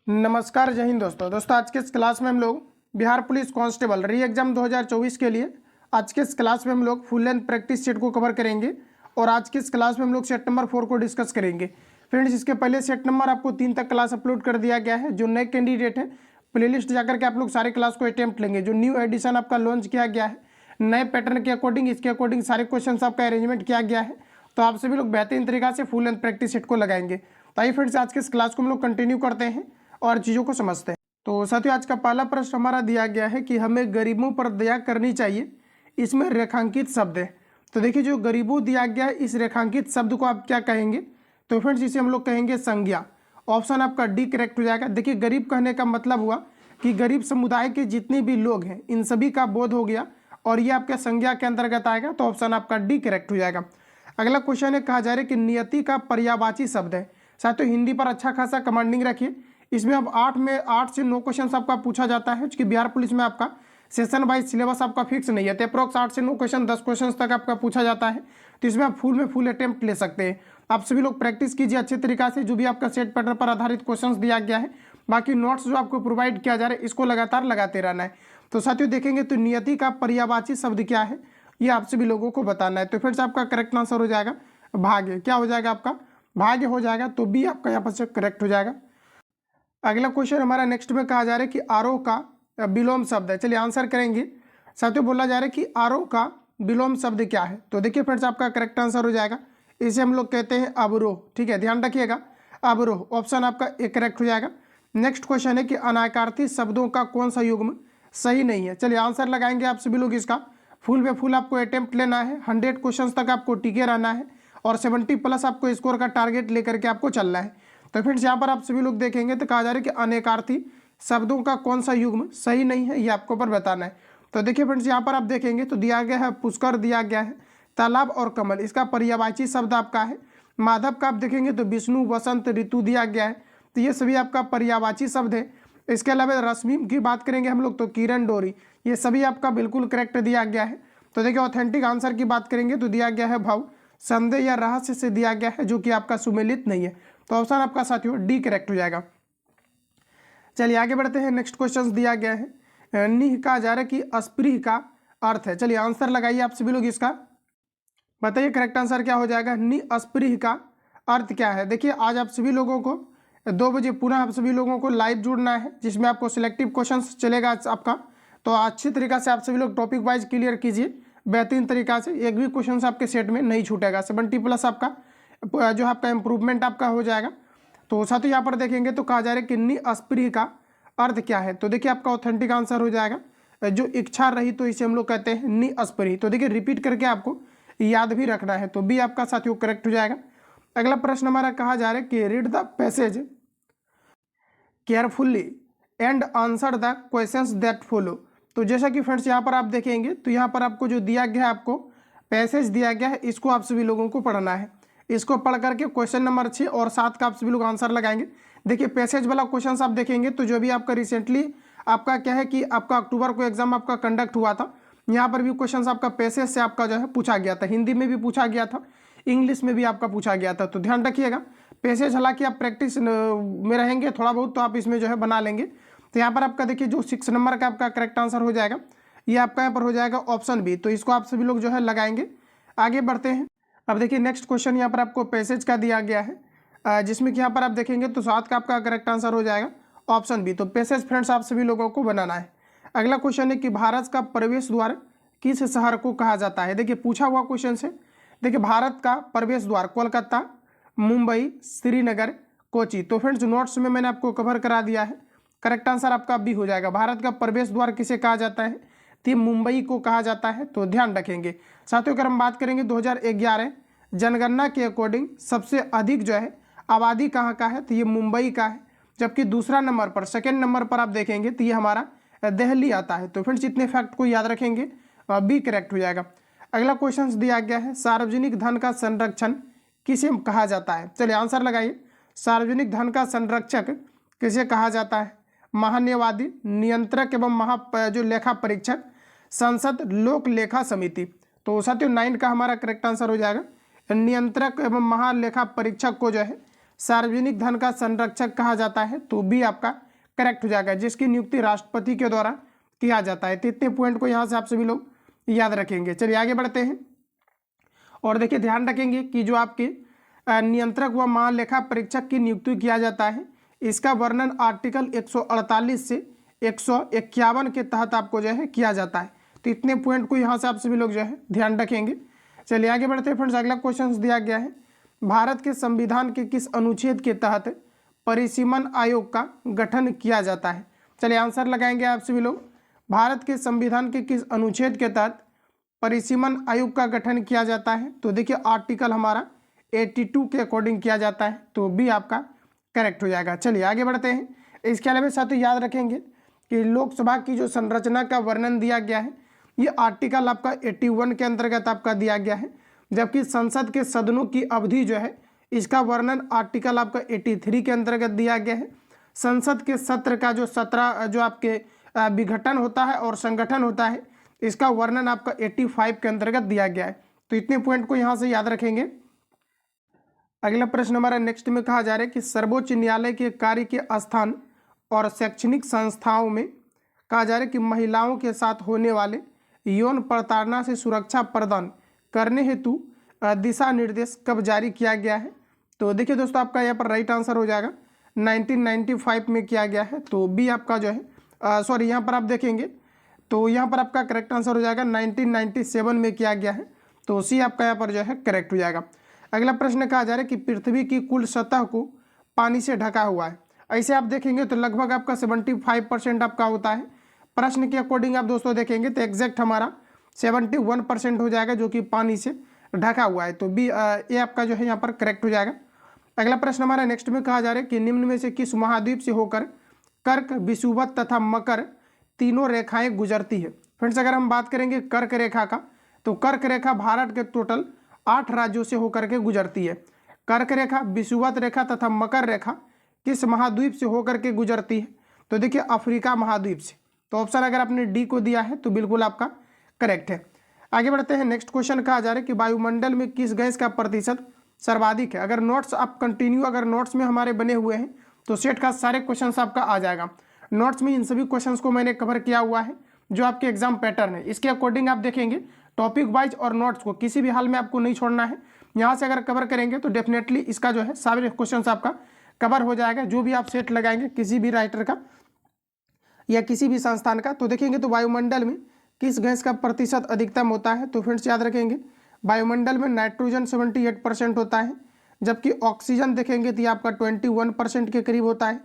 नमस्कार, जय हिंद दोस्तों। आज के इस क्लास में हम लोग बिहार पुलिस कांस्टेबल री एग्जाम 2024 के लिए आज के इस क्लास में हम लोग फुल लेंथ प्रैक्टिस सेट को कवर करेंगे और आज के इस क्लास में हम लोग सेट नंबर 4 को डिस्कस करेंगे। फ्रेंड्स, इसके पहले सेट नंबर आपको 3 तक क्लास अपलोड कर दिया गया है। जो नए कैंडिडेट है प्लेलिस्ट जाकर के आप लोग सारे क्लास को अटेम्प्ट लेंगे। जो न्यू एडिशन आपका लॉन्च किया गया है नए पैटर्न के अकॉर्डिंग, इसके अकॉर्डिंग सारे क्वेश्चन आपका अरेंजमेंट किया गया है। तो आप सभी लोग बेहतरीन तरीका से फुल लेंथ प्रैक्टिस सेट को लगाएंगे। तो आइए फ्रेंड्स, आज के इस क्लास को हम लोग कंटिन्यू करते हैं और चीज़ों को समझते हैं। तो साथियों, आज का पहला प्रश्न हमारा दिया गया है कि हमें गरीबों पर दया करनी चाहिए, इसमें रेखांकित शब्द है। तो देखिए, जो गरीबों दिया गया है इस रेखांकित शब्द को आप क्या कहेंगे? तो फ्रेंड्स, इसे हम लोग कहेंगे संज्ञा। ऑप्शन आपका डी करेक्ट हो जाएगा। देखिए, गरीब कहने का मतलब हुआ कि गरीब समुदाय के जितने भी लोग हैं इन सभी का बोध हो गया और ये आपके संज्ञा के अंतर्गत आएगा। तो ऑप्शन आपका डी करेक्ट हो जाएगा। अगला क्वेश्चन है, कहा जा रहा है कि नियति का पर्यायवाची शब्द है। साथियों, हिंदी पर अच्छा खासा कमांडिंग रखिए। इसमें अब 8 से 9 क्वेश्चन आपका पूछा जाता है, क्योंकि बिहार पुलिस में आपका सेशन वाइज सिलेबस आपका फिक्स नहीं है। तो अप्रॉक्स 8 से 9 क्वेश्चन 10 क्वेश्चन तक आपका पूछा जाता है। तो इसमें आप फुल अटेम्प्ट ले सकते हैं। आप सभी लोग प्रैक्टिस कीजिए अच्छे तरीका से। जो भी आपका सेट पैटर्न पर आधारित क्वेश्चन दिया गया है, बाकी नोट्स जो आपको प्रोवाइड किया जा रहा है इसको लगातार लगाते रहना है। तो साथियों देखेंगे तो नियति का पर्यायवाची शब्द क्या है ये आप सभी लोगों को बताना है। तो फिर से आपका करेक्ट आंसर हो जाएगा भाग्य। क्या हो जाएगा आपका? भाग्य हो जाएगा। तो बी आपका यहाँ पर से करेक्ट हो जाएगा। अगला क्वेश्चन हमारा नेक्स्ट में कहा जा रहा है कि आरोह का विलोम शब्द है। चलिए आंसर करेंगे। साथियों, बोला जा रहा है कि आरोह का विलोम शब्द क्या है? तो देखिए फ्रेंड्स, आपका करेक्ट आंसर हो जाएगा, इसे हम लोग कहते हैं अवरोह। ठीक है, ध्यान रखिएगा, अवरोह। ऑप्शन आपका एक करेक्ट हो जाएगा। नेक्स्ट क्वेश्चन है कि अनाकार्थी शब्दों का कौन सा युग्म सही नहीं है? चलिए आंसर लगाएंगे आप सभी लोग। इसका फुल में फुल आपको अटेम्प्ट लेना है। 100 क्वेश्चन तक आपको टिके रहना है और 70+ आपको स्कोर का टारगेट लेकर के आपको चलना है। तो फ्रेंड्स, यहाँ पर आप सभी लोग देखेंगे तो कहा जा रहा है कि अनेकार्थी शब्दों का कौन सा युग्म सही नहीं है, ये आपको पर बताना है। तो देखिए फ्रेंड्स, यहाँ पर आप देखेंगे तो दिया गया है पुष्कर, दिया गया है तालाब और कमल, इसका पर्यायवाची शब्द आपका है माधव का। आप देखेंगे तो विष्णु, वसंत, ऋतु दिया गया है। तो ये सभी आपका पर्यायवाची शब्द है। इसके अलावा रश्मि की बात करेंगे हम लोग तो किरण, डोरी, ये सभी आपका बिल्कुल करेक्ट दिया गया है। तो देखिए, ऑथेंटिक आंसर की बात करेंगे तो दिया गया है भाव, संदेह या रहस्य से दिया गया है, जो कि आपका सुमेलित नहीं है। तो ऑप्शन आपका साथियों डी करेक्ट हो जाएगा। चलिए आगे बढ़ते हैं। नेक्स्ट क्वेश्चन दिया गया है निह का जा रहा है कि अस्पृह का अर्थ है। चलिए आंसर लगाइए आप सभी लोग। इसका बताइए करेक्ट आंसर क्या हो जाएगा। नि अस्पृह का अर्थ क्या है? देखिए, आज आप सभी लोगों को 2 बजे पुनः आप सभी लोगों को लाइव जुड़ना है, जिसमें आपको सिलेक्टिव क्वेश्चन चलेगा आपका। तो अच्छी तरीका से आप सभी लोग टॉपिक वाइज क्लियर कीजिए बेहतरीन तरीका से। एक भी क्वेश्चन आपके सेट में नहीं छूटेगा। 70+ आपका जो आपका इंप्रूवमेंट आपका हो जाएगा। तो साथियों, यहाँ पर देखेंगे तो कहा जा रहा है कि नि अस्पृह का अर्थ क्या है? तो देखिए, आपका ऑथेंटिक आंसर हो जाएगा जो इच्छा रही, तो इसे हम लोग कहते हैं नि अस्पृह। तो देखिए, रिपीट करके आपको याद भी रखना है। तो बी आपका साथियों करेक्ट हो जाएगा। अगला प्रश्न हमारा कहा जा रहा है कि read the passage carefully and answer the questions that follow. तो जैसा कि फ्रेंड्स यहाँ पर आप देखेंगे तो यहाँ पर आपको जो दिया गया है, आपको पैसेज दिया गया है, इसको आप सभी लोगों को पढ़ना है। इसको पढ़ करके क्वेश्चन नंबर 6 और 7 का आप सभी लोग आंसर लगाएंगे। देखिए, पैसेज वाला क्वेश्चन आप देखेंगे तो जो भी आपका रिसेंटली आपका क्या है कि आपका अक्टूबर को एग्जाम आपका कंडक्ट हुआ था, यहाँ पर भी क्वेश्चन आपका पैसेज से आपका जो है पूछा गया था। हिंदी में भी पूछा गया था, इंग्लिश में भी आपका पूछा गया था। तो ध्यान रखिएगा, पैसेज हालांकि आप प्रैक्टिस में रहेंगे थोड़ा बहुत, तो आप इसमें जो है बना लेंगे। तो यहाँ पर आपका देखिए जो 6 नंबर का आपका करेक्ट आंसर हो जाएगा, ये आपका यहाँ पर हो जाएगा ऑप्शन बी। तो इसको आप सभी लोग जो है लगाएंगे। आगे बढ़ते हैं। अब देखिए, नेक्स्ट क्वेश्चन यहाँ पर आपको पैसेज का दिया गया है, जिसमें कि यहाँ पर आप देखेंगे तो 7 का आपका करेक्ट आंसर हो जाएगा ऑप्शन बी। तो पैसेज फ्रेंड्स आप सभी लोगों को बनाना है। अगला क्वेश्चन है कि भारत का प्रवेश द्वार किस शहर को कहा जाता है? देखिए, पूछा हुआ क्वेश्चन से। देखिए, भारत का प्रवेश द्वार कोलकाता, मुंबई, श्रीनगर, कोची। तो फ्रेंड्स, नोट्स में मैंने आपको कवर करा दिया है। करेक्ट आंसर आपका बी हो जाएगा। भारत का प्रवेश द्वार किसे कहा जाता है? तो मुंबई को कहा जाता है। तो ध्यान रखेंगे साथियों। अगर हम बात करेंगे 2011 जनगणना के अकॉर्डिंग सबसे अधिक जो है आबादी कहाँ का है? तो ये मुंबई का है। जबकि दूसरा नंबर पर, सेकेंड नंबर पर आप देखेंगे तो ये हमारा दिल्ली आता है। तो फ्रेंड्स, इतने फैक्ट को याद रखेंगे, बी करेक्ट हो जाएगा। अगला क्वेश्चन दिया गया है सार्वजनिक धन का संरक्षण किसे कहा जाता है? चलिए आंसर लगाइए। सार्वजनिक धन का संरक्षक किसे कहा जाता है? महान्यायवादी, नियंत्रक एवं जो लेखा परीक्षक, संसद, लोक लेखा समिति। तो साथियों 9 का हमारा करेक्ट आंसर हो जाएगा नियंत्रक एवं महालेखा परीक्षक को जो है सार्वजनिक धन का संरक्षक कहा जाता है? तो बी आपका करेक्ट हो जाएगा, जिसकी नियुक्ति राष्ट्रपति के द्वारा किया जाता है। तो इतने पॉइंट को यहाँ से आप सभी लोग याद रखेंगे। चलिए आगे बढ़ते हैं और देखिए ध्यान रखेंगे कि जो आपके नियंत्रक व महालेखा परीक्षक की नियुक्ति किया जाता है, इसका वर्णन आर्टिकल 148 से 151 के तहत आपको जो है किया जाता है। तो इतने पॉइंट को यहाँ से आप सभी लोग जो है ध्यान रखेंगे। चलिए आगे बढ़ते हैं फ्रेंड्स, अगला क्वेश्चन दिया गया है, भारत के संविधान के किस अनुच्छेद के तहत परिसीमन आयोग का गठन किया जाता है? चलिए आंसर लगाएंगे आप सभी लोग, भारत के संविधान के किस अनुच्छेद के तहत परिसीमन आयोग का गठन किया जाता है? तो देखिए आर्टिकल हमारा 82 के अकॉर्डिंग किया जाता है, तो बी आपका करेक्ट हो जाएगा। चलिए आगे बढ़ते हैं। इसके अलावा साथियों याद रखेंगे कि लोकसभा की जो संरचना का वर्णन दिया गया है, ये आर्टिकल आपका 81 के अंतर्गत आपका दिया गया है, जबकि संसद के सदनों की अवधि जो है इसका वर्णन आर्टिकल आपका 83 के अंतर्गत दिया गया है। संसद के सत्र का जो 17 जो आपके विघटन होता है और संगठन होता है, इसका वर्णन आपका 85 के अंतर्गत दिया गया है। तो इतने पॉइंट को यहाँ से याद रखेंगे। अगला प्रश्न हमारा नेक्स्ट में कहा जा रहा है कि सर्वोच्च न्यायालय के कार्य के स्थान और शैक्षणिक संस्थाओं में कहा जा रहा है कि महिलाओं के साथ होने वाले यौन प्रताड़ना से सुरक्षा प्रदान करने हेतु दिशा निर्देश कब जारी किया गया है? तो देखिए दोस्तों आपका यहाँ पर राइट आंसर हो जाएगा 1995 में किया गया है। तो बी आपका जो है सॉरी यहाँ पर आप देखेंगे तो यहाँ पर आपका करेक्ट आंसर हो जाएगा 1997 में किया गया है। तो सी आपका यहाँ पर जो है करेक्ट हो जाएगा। अगला प्रश्न कहा जा रहा है कि पृथ्वी की कुल सतह को पानी से ढका हुआ है, ऐसे आप देखेंगे तो लगभग आपका 75% आपका होता है। प्रश्न के अकॉर्डिंग आप दोस्तों देखेंगे तो एग्जैक्ट हमारा 71% हो जाएगा जो कि पानी से ढका हुआ है। तो बी ये आपका जो है यहाँ पर करेक्ट हो जाएगा। अगला प्रश्न हमारा नेक्स्ट में कहा जा रहा है कि निम्न में से किस महाद्वीप से होकर कर्क, विषुवत तथा मकर तीनों रेखाएं गुजरती है? फ्रेंड्स अगर हम बात करेंगे कर्क रेखा का, तो कर्क रेखा भारत के टोटल 8 राज्यों से होकर के गुजरती है। कर्क रेखा, विषुवत रेखा तथा मकर रेखा किस महाद्वीप से होकर के गुजरती है? तो देखिए अफ्रीका महाद्वीप से। तो ऑप्शन अगर आपने डी को दिया है तो बिल्कुल आपका करेक्ट है। आगे बढ़ते हैं। नेक्स्ट क्वेश्चन कहा जा रहा है कि वायुमंडल में किस गैस का प्रतिशत सर्वाधिक है? अगर नोट्स आप कंटिन्यू अगर नोट्स में हमारे बने हुए हैं तो सेट का सारे क्वेश्चन आपका आ जाएगा। नोट्स में इन सभी क्वेश्चंस को मैंने कवर किया हुआ है जो आपके एग्जाम पैटर्न है, इसके अकॉर्डिंग आप देखेंगे टॉपिक वाइज और नोट्स को किसी भी हाल में आपको नहीं छोड़ना है। यहाँ से अगर कवर करेंगे तो डेफिनेटली इसका जो है सारे क्वेश्चन आपका कवर हो जाएगा। जो भी आप सेट लगाएंगे किसी भी राइटर का या किसी भी संस्थान का, तो देखेंगे तो वायुमंडल में किस गैस का प्रतिशत अधिकतम होता है? तो फ्रेंड्स याद रखेंगे वायुमंडल में नाइट्रोजन 78% होता है, जबकि ऑक्सीजन देखेंगे तो ये आपका 21% के करीब होता है,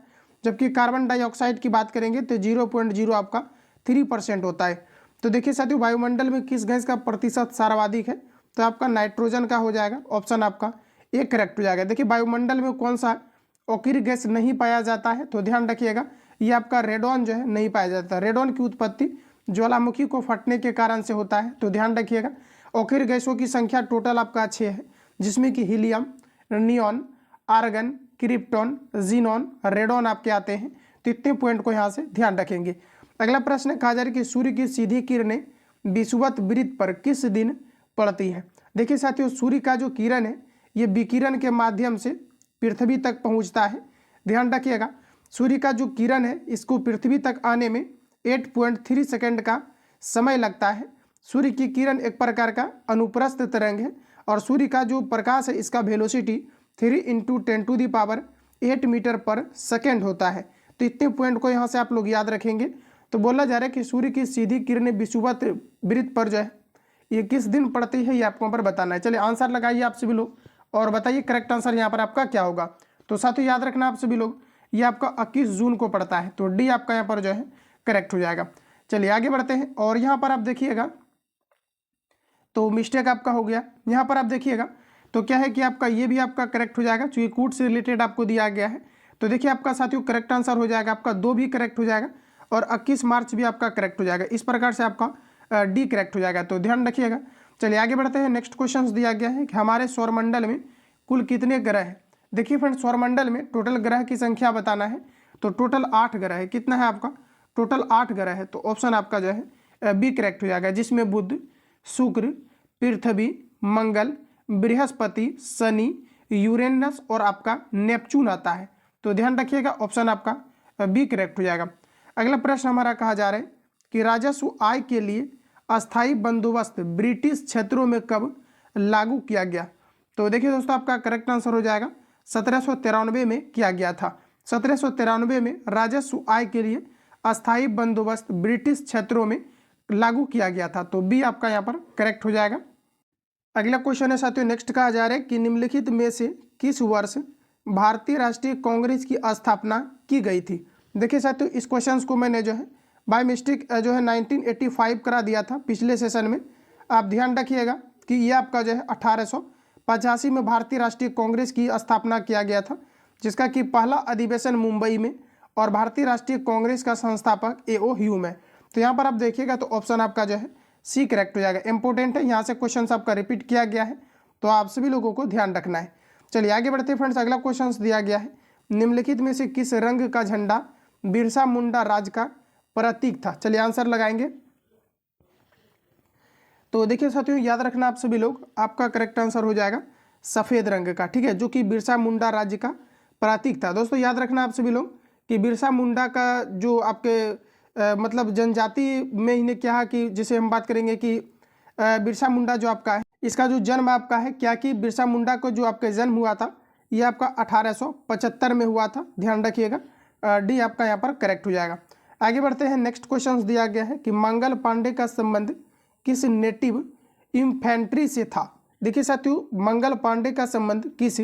जबकि कार्बन डाइऑक्साइड की बात करेंगे तो 0.0 आपका 3% होता है। तो देखिए साथियों वायुमंडल में किस गैस का प्रतिशत सर्वाधिक है? तो आपका नाइट्रोजन का हो जाएगा, ऑप्शन आपका ए करेक्ट हो जाएगा। देखिए वायुमंडल में कौन सा ओकिर गैस नहीं पाया जाता है? तो ध्यान रखिएगा ये आपका रेडॉन जो है नहीं पाया जाता। रेडॉन की उत्पत्ति ज्वालामुखी को फटने के कारण से होता है। तो ध्यान रखिएगा ओकिर गैसों की संख्या टोटल आपका 6 है, जिसमें कि helium, neon, argon, krypton, xenon, radon आपके आते हैं। तो इतने पॉइंट को यहाँ से ध्यान रखेंगे। अगला प्रश्न कहा जा रहा है कि सूर्य की सीधी किरणें विषुवत वृत्त पर किस दिन पड़ती है? देखिए साथियों सूर्य का जो किरण है ये विकिरण के माध्यम से पृथ्वी तक पहुंचता है। ध्यान रखिएगा सूर्य का जो किरण है इसको पृथ्वी तक आने में 8.3 सेकेंड का समय लगता है। सूर्य की किरण एक प्रकार का अनुप्रस्थ तरंग है और सूर्य का जो प्रकाश है इसका वेलोसिटी 3 × 10⁸ मीटर पर सेकेंड होता है। तो इतने पॉइंट को यहाँ से आप लोग याद रखेंगे। तो बोला जा रहा है कि सूर्य की सीधी किरणें विषुवत वृत्त पर जो है ये किस दिन पड़ती है, ये आपको यहाँ पर बताना है। चलिए आंसर लगाइए आप सभी लोग और बताइए करेक्ट आंसर यहाँ पर आपका क्या होगा। तो साथियों याद रखना आप सभी लोग ये आपका 21 जून को पड़ता है। तो डी आपका यहाँ पर जो है करेक्ट हो जाएगा। चलिए आगे बढ़ते हैं और यहाँ पर आप देखिएगा तो मिस्टेक आपका हो गया। यहाँ पर आप देखिएगा तो क्या है कि आपका ये भी आपका करेक्ट हो जाएगा क्योंकि कूट से रिलेटेड आपको दिया गया है। तो देखिए आपका साथियों करेक्ट आंसर हो जाएगा आपका 2 भी करेक्ट हो जाएगा और 21 मार्च भी आपका करेक्ट हो जाएगा। इस प्रकार से आपका डी करेक्ट हो जाएगा। तो ध्यान रखिएगा। चलिए आगे बढ़ते हैं। नेक्स्ट क्वेश्चन दिया गया है कि हमारे सौरमंडल में कुल कितने ग्रह हैं? देखिए फ्रेंड्स सौरमंडल में टोटल ग्रह की संख्या बताना है। तो टोटल 8 ग्रह है। कितना है आपका? टोटल 8 ग्रह है। तो ऑप्शन आपका जो है बी करेक्ट हो जाएगा, जिसमें बुध, शुक्र, पृथ्वी, मंगल, बृहस्पति, शनि, यूरेनस और आपका नेपच्यून आता है। तो ध्यान रखिएगा ऑप्शन आपका बी करेक्ट हो जाएगा। अगला प्रश्न हमारा कहा जा रहा है कि राजस्व आय के लिए अस्थायी बंदोबस्त ब्रिटिश क्षेत्रों में कब लागू किया गया। तो देखिए दोस्तों आपका करेक्ट आंसर हो जाएगा 1793 में किया गया था। 1793 में राजस्व आय के लिए अस्थायी बंदोबस्त ब्रिटिश क्षेत्रों में लागू किया गया था। तो बी आपका यहाँ पर करेक्ट हो जाएगा। अगला क्वेश्चन है साथियों, नेक्स्ट कहा जा रहा है कि निम्नलिखित में से किस वर्ष भारतीय राष्ट्रीय कांग्रेस की स्थापना की गई थी। देखिए साथियों इस क्वेश्चन को मैंने जो है बाय मिस्टेक जो है 1985 करा दिया था पिछले सेशन में। आप ध्यान रखिएगा कि ये आपका जो है 1885 में भारतीय राष्ट्रीय कांग्रेस की स्थापना किया गया था, जिसका कि पहला अधिवेशन मुंबई में, और भारतीय राष्ट्रीय कांग्रेस का संस्थापक A.O. ह्यूम है। तो यहाँ पर आप देखिएगा तो ऑप्शन आपका जो है सी करेक्ट हो जाएगा। इंपॉर्टेंट है, यहाँ से क्वेश्चन आपका रिपीट किया गया है, तो आप सभी लोगों को ध्यान रखना है। चलिए आगे बढ़ते फ्रेंड्स, अगला क्वेश्चन दिया गया है, निम्नलिखित में से किस रंग का झंडा बिरसा मुंडा राज का प्रतीक था। चलिए आंसर लगाएंगे। तो देखिए साथियों याद रखना आप सभी लोग, आपका करेक्ट आंसर हो जाएगा सफेद रंग का, ठीक है, जो कि बिरसा मुंडा राज्य का प्रतीक था। दोस्तों याद रखना आप सभी लोग कि बिरसा मुंडा का जो आपके मतलब जनजाति में इन्हें क्या है कि जिसे हम बात करेंगे कि बिरसा मुंडा जो आपका है, इसका जो जन्म आपका है क्या कि बिरसा मुंडा को जो आपका जन्म हुआ था ये आपका 1875 में हुआ था। ध्यान रखिएगा डी आपका यहाँ पर करेक्ट हो जाएगा। आगे बढ़ते हैं, नेक्स्ट क्वेश्चन दिया गया है कि मंगल पांडे का संबंध किस नेटिव इन्फेंट्री से था। देखिए साथियों मंगल पांडे का संबंध किस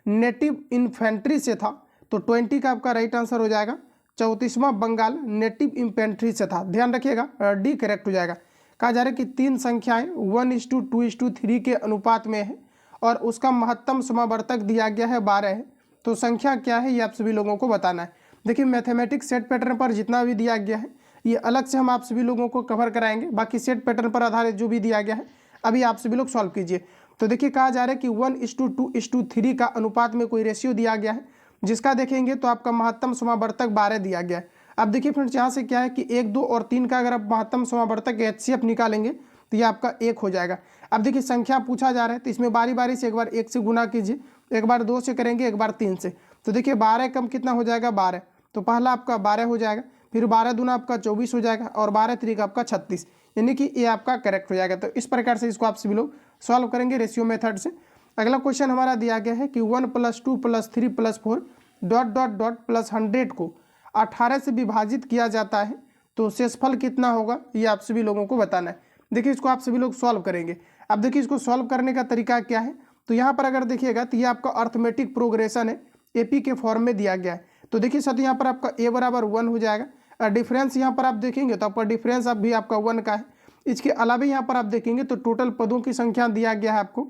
नेटिव इन्फेंट्री से था। तो 20 का आपका राइट आंसर हो जाएगा 34वां बंगाल नेटिव इन्फेंट्री से था। ध्यान रखिएगा डी करेक्ट हो जाएगा। कहा जा रहा है कि तीन संख्याएं 1:2:3 के अनुपात में है और उसका महत्तम समावर्तक दिया गया है 12 है। तो संख्या क्या है ये आप सभी लोगों को बताना है। देखिए मैथमेटिक्स सेट पैटर्न पर जितना भी दिया गया है ये अलग से हम आप सभी लोगों को कवर कराएंगे, बाकी सेट पैटर्न पर आधारित जो भी दिया गया है अभी आप सभी लोग सॉल्व कीजिए। तो देखिए कहा जा रहा है कि 1:2:3 का अनुपात में कोई रेशियो दिया गया है, जिसका देखेंगे तो आपका महत्तम समावर्तक 12 दिया गया है। अब देखिए फ्रेंड्स यहाँ से क्या है कि 1, 2 और 3 का अगर आप महत्तम समावर्तक HCF निकालेंगे तो ये आपका 1 हो जाएगा। अब देखिए संख्या पूछा जा रहा है तो इसमें बारी बारी से एक बार 1 से गुना कीजिए, एक बार 2 से करेंगे, एक बार 3 से। तो देखिए 12 कम कितना हो जाएगा 12, तो पहला आपका 12 हो जाएगा, फिर 12 दूना आपका 24 हो जाएगा और 12 3 आपका 36, यानी कि ये आपका करेक्ट हो जाएगा। तो इस प्रकार से इसको आप सभी लोग सॉल्व करेंगे रेशियो मेथड से। अगला क्वेश्चन हमारा दिया गया है कि 1 + 2 + 3 + 4 ... + 100 को 18 से विभाजित किया जाता है तो शेषफल कितना होगा ये आप सभी लोगों को बताना है। देखिए इसको आप सभी लोग सॉल्व करेंगे। अब देखिए इसको सॉल्व करने का तरीका क्या है, तो यहाँ पर अगर देखिएगा तो ये आपका अर्थमेटिक प्रोग्रेशन है, AP के फॉर्म में दिया गया है। तो देखिए साथ यहाँ पर आपका A = 1 हो जाएगा। डिफरेंस यहाँ पर आप देखेंगे तो आपका डिफरेंस अब भी आपका 1 का है। इसके अलावा यहाँ पर आप देखेंगे तो टोटल पदों की संख्या दिया गया है, आपको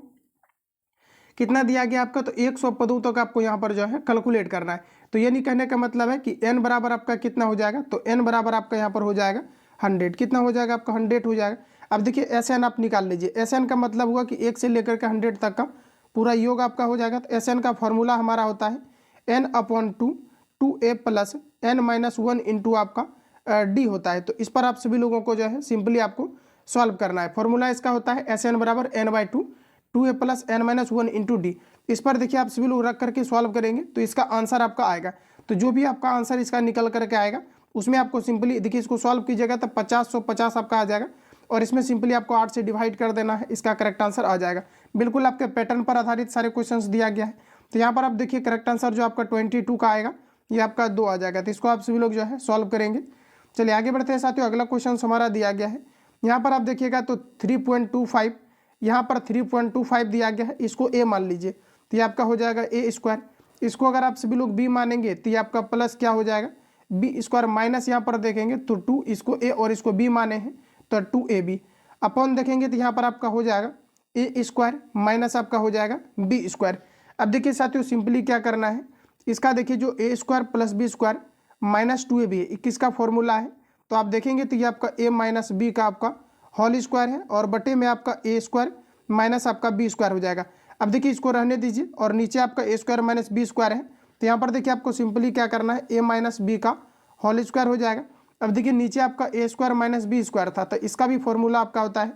कितना दिया गया आपका, तो 100 पदों तक आपको यहाँ पर जो है कैलकुलेट करना है। तो ये नहीं कहने का मतलब है कि n बराबर आपका कितना हो जाएगा, तो n बराबर आपका यहाँ पर हो जाएगा 100। कितना हो जाएगा आपका 100 हो जाएगा। अब देखिए SN आप निकाल लीजिए। SN का मतलब हुआ कि 1 से लेकर के 100 तक का पूरा योग आपका हो जाएगा। तो SN का फॉर्मूला हमारा होता है n/2 2a + n-1 इंटू आपका d होता है। तो इस पर आप सभी लोगों को जो है सिंपली आपको सॉल्व करना है। फॉर्मूला इसका होता है SN = n/2 2a + n-1 into d। इस पर देखिए आप सभी लोग रख करके सॉल्व करेंगे तो इसका आंसर आपका आएगा। तो जो भी आपका आंसर इसका निकल करके आएगा उसमें आपको सिंपली देखिए इसको सॉल्व कीजिएगा तो 50 आपका आ जाएगा और इसमें सिंपली आपको 8 से डिवाइड कर देना है, इसका करेक्ट आंसर आ जाएगा। बिल्कुल आपके पैटर्न पर आधारित सारे क्वेश्चंस दिया गया है। तो यहाँ पर आप देखिए करेक्ट आंसर जो आपका 22 का आएगा ये आपका 2 आ जाएगा। तो इसको आप सभी लोग जो है सॉल्व करेंगे। चलिए आगे बढ़ते हैं साथियों, अगला क्वेश्चन हमारा दिया गया है। यहाँ पर आप देखिएगा तो 3.25 यहाँ पर 3.25 दिया गया है, इसको a मान लीजिए तो ये आपका हो जाएगा a²। इसको अगर आप सभी लोग b मानेंगे तो ये आपका प्लस क्या हो जाएगा b² माइनस यहाँ पर देखेंगे तो 2, इसको a और इसको b माने हैं तो 2ab अपॉन देखेंगे तो यहाँ पर आपका हो जाएगा a² माइनस आपका हो जाएगा b²। अब देखिए साथियों सिंपली क्या करना है, इसका देखिए जो a² + b² - 2ab है, किसका फॉर्मूला है, तो आप देखेंगे तो ये आपका a - b का आपका होल स्क्वायर है और बटे में आपका a² माइनस आपका b² हो जाएगा। अब देखिए इसको रहने दीजिए और नीचे आपका a² - b² है। तो यहाँ पर देखिए आपको सिंपली क्या करना है, a - b का होल स्क्वायर हो जाएगा। अब देखिए नीचे आपका a² - b² था तो इसका भी फॉर्मूला आपका होता है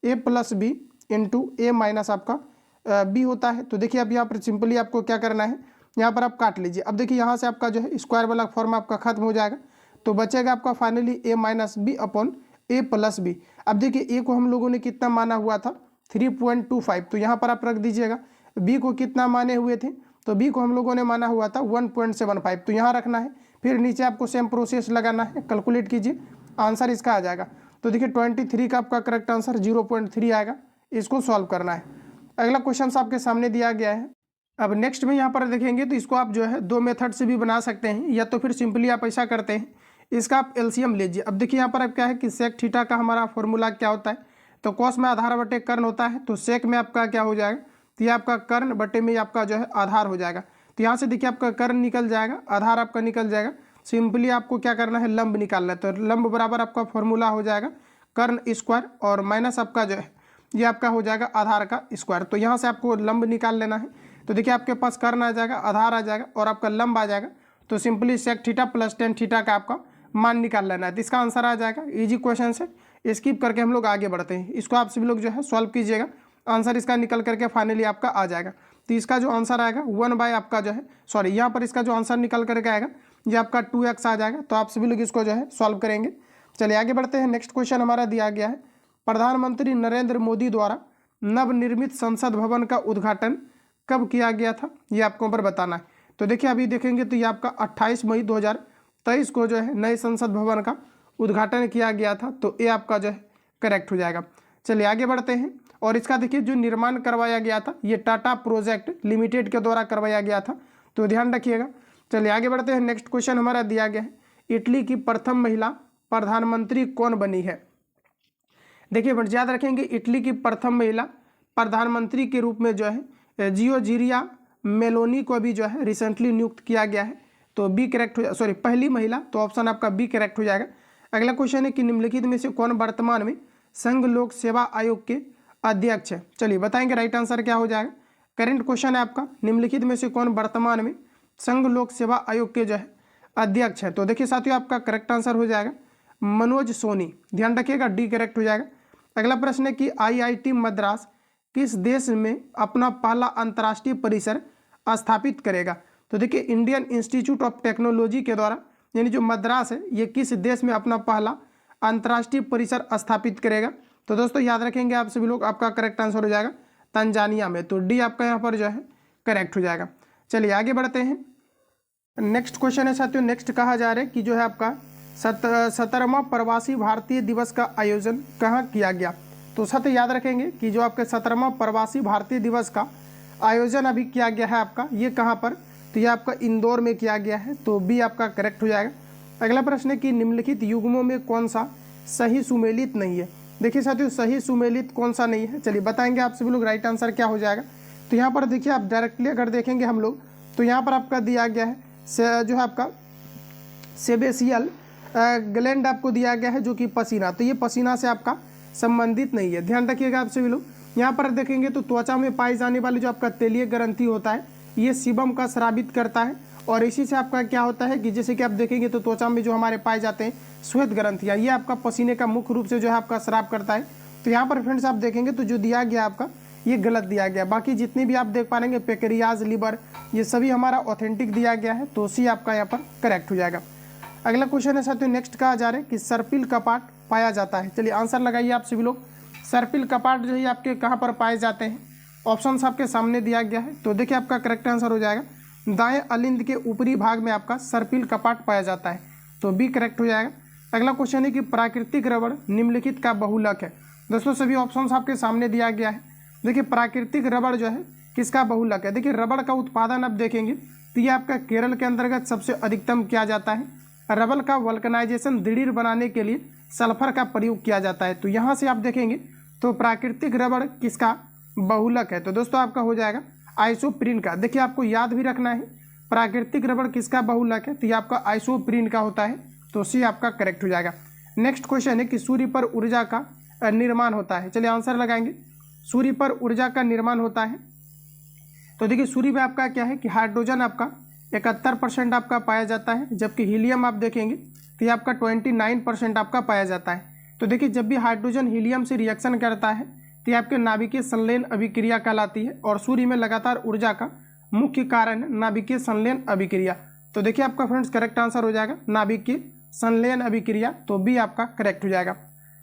a + b into a minus आपका बी होता है। तो देखिए अब यहाँ पर सिंपली आपको क्या करना है, यहाँ पर आप काट लीजिए। अब देखिए यहाँ से आपका जो है स्क्वायर वाला फॉर्म आपका खत्म हो जाएगा, तो बचेगा आपका फाइनली ए माइनस बी अपॉन ए प्लस बी। अब देखिए ए को हम लोगों ने कितना माना हुआ था 3.25, तो यहाँ पर आप रख दीजिएगा। बी को कितना माने हुए थे, तो बी को हम लोगों ने माना हुआ था 1.75, तो यहाँ रखना है। फिर नीचे आपको सेम प्रोसेस लगाना है, कैलकुलेट कीजिए, आंसर इसका आ जाएगा। तो देखिए 23 का आपका करेक्ट आंसर 0.3 आएगा। इसको सॉल्व करना है। अगला क्वेश्चन आपके सामने दिया गया है। अब नेक्स्ट में यहाँ पर देखेंगे तो इसको आप जो है दो मेथड से भी बना सकते हैं, या तो फिर सिंपली आप ऐसा करते हैं, इसका आप एलसीएम लीजिए। अब देखिए यहाँ पर आप क्या है कि सेक थीटा का हमारा फॉर्मूला क्या होता है, तो कॉस में आधार बटे कर्ण होता है, तो सेक में आपका क्या हो जाएगा, तो ये आपका कर्ण बटे में आपका जो है आधार हो जाएगा। तो यहाँ से देखिए आपका कर्ण निकल जाएगा, आधार आपका निकल जाएगा। सिंपली आपको क्या करना है, लंब निकालना है। तो लंब बराबर आपका फॉर्मूला हो जाएगा कर्ण स्क्वायर और माइनस आपका जो है ये आपका हो जाएगा आधार का स्क्वायर। तो यहाँ से आपको लंब निकाल लेना है। तो देखिए आपके पास कर्ण आ जाएगा, आधार आ जाएगा और आपका लंब आ जाएगा। तो simply sec theta plus tan theta का आपका मान निकाल लेना है, तो इसका आंसर आ जाएगा। इजी क्वेश्चन है, स्किप करके हम लोग आगे बढ़ते हैं। इसको आप सभी लोग जो है सॉल्व कीजिएगा, आंसर इसका निकल करके फाइनली आपका आ जाएगा। तो इसका जो आंसर आएगा 1 आपका जो है सॉरी यहाँ पर इसका जो आंसर निकल करके आएगा ये आपका 2x आ जाएगा। तो आप सभी लोग इसको जो है सॉल्व करेंगे। चलिए आगे बढ़ते हैं। नेक्स्ट क्वेश्चन हमारा दिया गया है, प्रधानमंत्री नरेंद्र मोदी द्वारा नवनिर्मित संसद भवन का उद्घाटन कब किया गया था, ये आपको पर बताना है। तो देखिए अभी देखेंगे तो ये आपका 28 मई 2023 को जो है नए संसद भवन का उद्घाटन किया गया था। तो ये आपका जो है करेक्ट हो जाएगा। चलिए आगे बढ़ते हैं। और इसका देखिए जो निर्माण करवाया गया था ये टाटा प्रोजेक्ट लिमिटेड के द्वारा करवाया गया था, तो ध्यान रखिएगा। चलिए आगे बढ़ते हैं। नेक्स्ट क्वेश्चन हमारा दिया गया है, इटली की प्रथम महिला प्रधानमंत्री कौन बनी है। देखिए बट याद रखेंगे इटली की प्रथम महिला प्रधानमंत्री के रूप में जो है जियोर्जिया मेलोनी को भी जो है रिसेंटली नियुक्त किया गया है। तो बी करेक्ट हो सॉरी पहली महिला, तो ऑप्शन आपका बी करेक्ट हो जाएगा। अगला क्वेश्चन है कि निम्नलिखित में से कौन वर्तमान में संघ लोक सेवा आयोग के अध्यक्ष है। चलिए बताएंगे राइट आंसर क्या हो जाएगा। करेंट क्वेश्चन है आपका, निम्नलिखित में से कौन वर्तमान में संघ लोक सेवा आयोग के जो है अध्यक्ष है। तो देखिए साथियों आपका करेक्ट आंसर हो जाएगा मनोज सोनी, ध्यान रखिएगा, डी करेक्ट हो जाएगा। अगला प्रश्न है कि आईआईटी मद्रास किस देश में अपना पहला अंतर्राष्ट्रीय परिसर स्थापित करेगा। तो देखिए इंडियन इंस्टीट्यूट ऑफ टेक्नोलॉजी के द्वारा, यानी जो मद्रास है ये किस देश में अपना पहला अंतर्राष्ट्रीय परिसर स्थापित करेगा। तो दोस्तों याद रखेंगे आप सभी लोग, आपका करेक्ट आंसर हो जाएगा तंजानिया में। तो डी आपका यहाँ पर जो है करेक्ट हो जाएगा। चलिए आगे बढ़ते हैं। नेक्स्ट क्वेश्चन है साथियों, नेक्स्ट कहा जा रहा है कि जो है आपका 17वां प्रवासी भारतीय दिवस का आयोजन कहाँ किया गया। तो सत्य याद रखेंगे कि जो आपके 17वां प्रवासी भारतीय दिवस का आयोजन अभी किया गया है आपका, ये कहाँ पर, तो ये आपका इंदौर में किया गया है। तो बी आपका करेक्ट हो जाएगा। अगला प्रश्न है कि निम्नलिखित युग्मों में कौन सा सही सुमेलित नहीं है। देखिए साथियों सही सुमेलित कौन सा नहीं है, चलिए बताएंगे आप सभी लोग, राइट आंसर क्या हो जाएगा। तो यहाँ पर देखिए आप डायरेक्टली अगर देखेंगे हम लोग, तो यहाँ पर आपका दिया गया है जो है आपका सेबेसियल ग्लैंड आपको दिया गया है जो कि पसीना, तो ये पसीना से आपका संबंधित नहीं है, ध्यान रखिएगा आप सभी लोग। यहाँ पर देखेंगे तो त्वचा में पाई जाने वाली जो आपका तेलीय ग्रंथि होता है ये सीबम का स्रावित करता है, और इसी से आपका क्या होता है कि जैसे कि आप देखेंगे तो त्वचा में जो हमारे पाए जाते हैं श्वेत ग्रंथियाँ, ये आपका पसीने का मुख्य रूप से जो है आपका स्राव करता है। तो यहाँ पर फ्रेंड्स आप देखेंगे तो जो दिया गया आपका ये गलत दिया गया, बाकी जितने भी आप देख पाएंगे पेक्रियाज, लिवर, ये सभी हमारा ऑथेंटिक दिया गया है। तो सी आपका यहाँ पर करेक्ट हो जाएगा। अगला क्वेश्चन है साथियों, नेक्स्ट कहा जा रहा है कि सर्पिल कपाट पाया जाता है। चलिए आंसर लगाइए आप सभी लोग। सर्पिल कपाट जो है आपके कहाँ पर पाए जाते हैं, ऑप्शंस आपके सामने दिया गया है। तो देखिए आपका करेक्ट आंसर हो जाएगा दाएं अलिंद के ऊपरी भाग में आपका सर्पिल कपाट पाया जाता है। तो बी करेक्ट हो जाएगा। अगला क्वेश्चन है कि प्राकृतिक रबड़ निम्नलिखित का बहुलक है। दोस्तों सभी ऑप्शंस आपके सामने दिया गया है। देखिए प्राकृतिक रबड़ जो है किसका बहुलक है। देखिए रबड़ का उत्पादन आप देखेंगे तो ये आपका केरल के अंतर्गत सबसे अधिकतम किया जाता है। रबड़ का वल्कनाइजेशन दृढ़ बनाने के लिए सल्फर का प्रयोग किया जाता है। तो यहाँ से आप देखेंगे तो प्राकृतिक रबड़ किसका बहुलक है। तो दोस्तों आपका हो जाएगा आइसोप्रीन का। देखिए आपको याद भी रखना है प्राकृतिक रबड़ किसका बहुलक है, तो ये आपका आइसोप्रीन का होता है। तो सी आपका करेक्ट हो जाएगा। नेक्स्ट क्वेश्चन है कि सूर्य पर ऊर्जा का निर्माण होता है। चलिए आंसर लगाएंगे। सूर्य पर ऊर्जा का निर्माण होता है, तो देखिए सूर्य में आपका क्या है कि हाइड्रोजन आपका 71% आपका पाया जाता है, जबकि हीलियम आप देखेंगे तो ये आपका 29% आपका पाया जाता है। तो देखिए जब भी हाइड्रोजन हीलियम से रिएक्शन करता है तो ये आपके नाभिकीय संलयन अभिक्रिया कहलाती है और सूर्य में लगातार ऊर्जा का मुख्य कारण है नाभिकीय संलयन अभिक्रिया। तो देखिए आपका फ्रेंड्स करेक्ट आंसर हो जाएगा नाभिकीय संलयन अभिक्रिया, तो बी आपका करेक्ट हो जाएगा।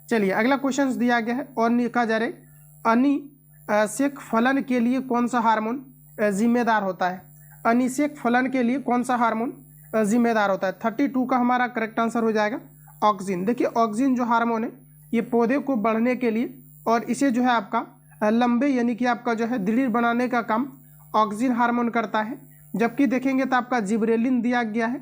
चलिए अगला क्वेश्चन दिया गया है और कहा जा रहा है अनिषेक फलन के लिए कौन सा हार्मोन जिम्मेदार होता है। अनिषेक फलन के लिए कौन सा हार्मोन जिम्मेदार होता है। 32 का हमारा करेक्ट आंसर हो जाएगा ऑक्सिन। देखिए ऑक्सिन जो हार्मोन है ये पौधे को बढ़ने के लिए और इसे जो है आपका लंबे यानी कि आपका जो है दृढ़ बनाने का काम ऑक्सिन हार्मोन करता है। जबकि देखेंगे तो आपका जिब्रेलिन दिया गया है,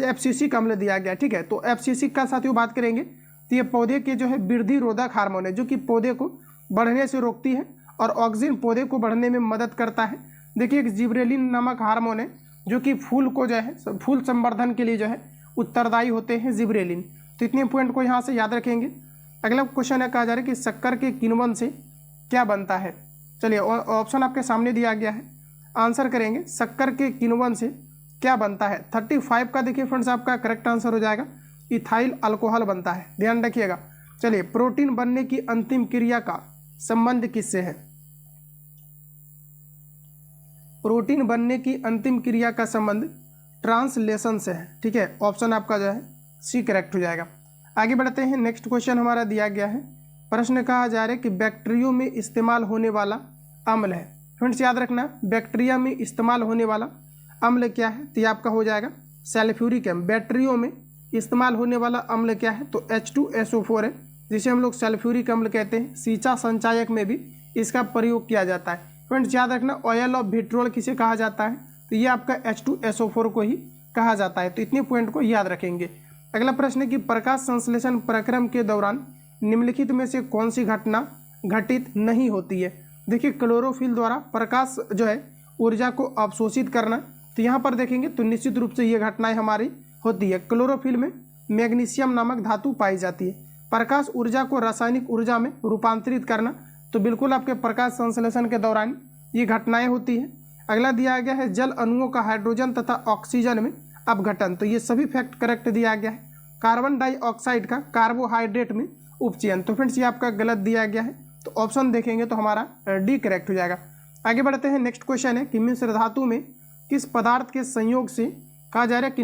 एफसीसी अम्ल दिया गया है। ठीक है, तो एफसीसी का साथियों बात करेंगे तो ये पौधे के जो है वृद्धि रोधक हार्मोन है जो कि पौधे को बढ़ने से रोकती है और ऑक्सिन पौधे को बढ़ने में मदद करता है। देखिए एक जिब्रेलिन नामक हार्मोन है जो कि फूल को जो है फूल संवर्धन के लिए जो है उत्तरदायी होते हैं जिब्रेलिन। तो इतने पॉइंट को यहाँ से याद रखेंगे। अगला क्वेश्चन है कहा जा रहा है कि शक्कर के किण्वन से क्या बनता है। चलिए ऑप्शन आपके सामने दिया गया है, आंसर करेंगे शक्कर के किण्वन से क्या बनता है। 35 का देखिए फ्रेंड्स आपका करेक्ट आंसर हो जाएगा इथाइल अल्कोहल बनता है, ध्यान रखिएगा। चलिए प्रोटीन बनने की अंतिम क्रिया का संबंध किससे है। प्रोटीन बनने की अंतिम क्रिया का संबंध ट्रांसलेशन से है। ठीक है, ऑप्शन आपका जो है सी करेक्ट हो जाएगा। आगे बढ़ते हैं, नेक्स्ट क्वेश्चन हमारा दिया गया है। प्रश्न कहा जा रहा है कि बैक्टीरियो में इस्तेमाल होने वाला अम्ल है। फ्रेंड्स याद रखना बैक्टीरिया में इस्तेमाल होने वाला अम्ल क्या है, तो ये आपका हो जाएगा सल्फ्यूरिक एसिड। बैक्टीरियो में इस्तेमाल होने वाला अम्ल क्या है, तो H2SO4 है जिसे हम लोग सल्फ्यूरिक अम्ल कहते हैं। सींचा संचायक में भी इसका प्रयोग किया जाता है। फ्रेंड्स याद रखना ऑयल ऑफ विट्रोल किसे कहा जाता है, तो ये आपका H2SO4 को ही कहा जाता है। तो इतने पॉइंट को याद रखेंगे। अगला प्रश्न है कि प्रकाश संश्लेषण प्रक्रम के दौरान निम्नलिखित में से कौन सी घटना घटित नहीं होती है। देखिए क्लोरोफिल द्वारा प्रकाश जो है ऊर्जा को अवशोषित करना, तो यहाँ पर देखेंगे तो निश्चित रूप से ये घटनाएं हमारी होती है। क्लोरोफिल में मैग्नीशियम नामक धातु पाई जाती है। प्रकाश ऊर्जा को रासायनिक ऊर्जा में रूपांतरित करना, तो बिल्कुल आपके प्रकाश संश्लेषण के दौरान ये घटनाएं होती हैं। अगला दिया गया है जल अणुओं का हाइड्रोजन तथा ऑक्सीजन में अपघटन, तो ये सभी फैक्ट करेक्ट दिया गया है। कार्बन डाइऑक्साइड का कार्बोहाइड्रेट में उपचयन, तो फ्रेंड्स ये आपका गलत दिया गया है। तो ऑप्शन देखेंगे तो हमारा डी करेक्ट हो जाएगा। आगे बढ़ते हैं, नेक्स्ट क्वेश्चन है कि मिश्र धातु में किस पदार्थ के संयोग से कहा जा रहा है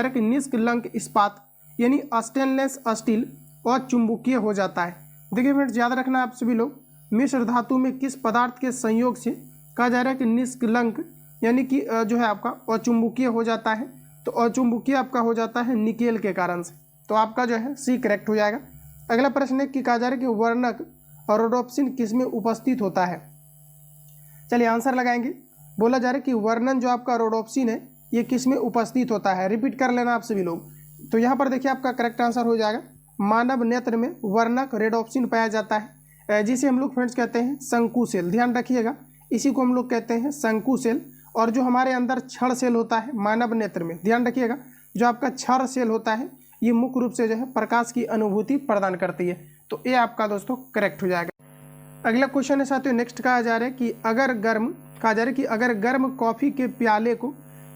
कि निष्कलंक इस्पात यानी स्टेनलेस स्टील और चुंबकीय हो जाता है। देखिए फ्रेंड्स याद रखना आप सभी लोग, मिश्र धातु में किस पदार्थ के संयोग से कहा जा रहा है कि निष्कलंक यानी कि जो है आपका अचुंबकीय हो जाता है। तो अचुंबकीय आपका हो जाता है निकेल के कारण से, तो आपका जो है सी करेक्ट हो जाएगा। अगला प्रश्न है कि कहा जा रहा है कि वर्णक रोडोप्सिन किस में उपस्थित होता है। चलिए आंसर लगाएंगे। बोला जा रहा है कि वर्णन जो आपका रोडोप्सिन है ये किस में उपस्थित होता है, रिपीट कर लेना आप सभी लोग। तो यहाँ पर देखिए आपका करेक्ट आंसर हो जाएगा मानव नेत्र में वर्णक रेडोप्सिन पाया जाता है, जिसे हम लोग फ्रेंड्स कहते हैं शंकु सेल। ध्यान रखिएगा, इसी को हम लोग कहते हैं शंकु सेल। और जो हमारे अंदर क्षण सेल होता है मानव नेत्र में, ध्यान रखिएगा जो आपका क्षण सेल होता है ये मुख्य रूप से जो है प्रकाश की अनुभूति प्रदान करती है। तो ये आपका दोस्तों करेक्ट हो जाएगा। अगला क्वेश्चन है साथियों, नेक्स्ट कहा जा रहा है कि अगर गर्म कॉफ़ी के प्याले को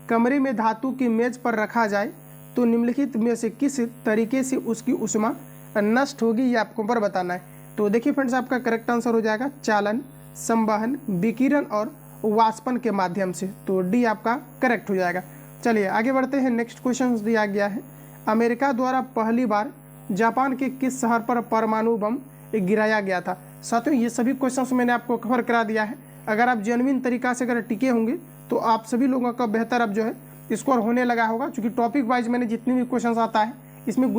कमरे में धातु की मेज पर रखा जाए तो निम्नलिखित में से किस तरीके से उसकी ऊष्मा नष्ट होगी, ये आपको पर बताना है। तो देखिए फ्रेंड्स आपका करेक्ट आंसर हो जाएगा चालन, संवहन, विकिरण और वाष्पन के माध्यम से। तो डी आपका करेक्ट हो जाएगा। चलिए आगे बढ़ते हैं, नेक्स्ट क्वेश्चन दिया गया है अमेरिका द्वारा पहली बार जापान के किस शहर पर परमाणु बम गिराया गया था। साथियों ये सभी क्वेश्चंस मैंने आपको कवर करा दिया है। अगर आप जेन्युइन तरीका से अगर टिके होंगे तो आप सभी लोगों का बेहतर अब जो है स्कोर होने लगा होगा, क्योंकि टॉपिक वाइज मैंने जितने भी क्वेश्चंस आता है इसमें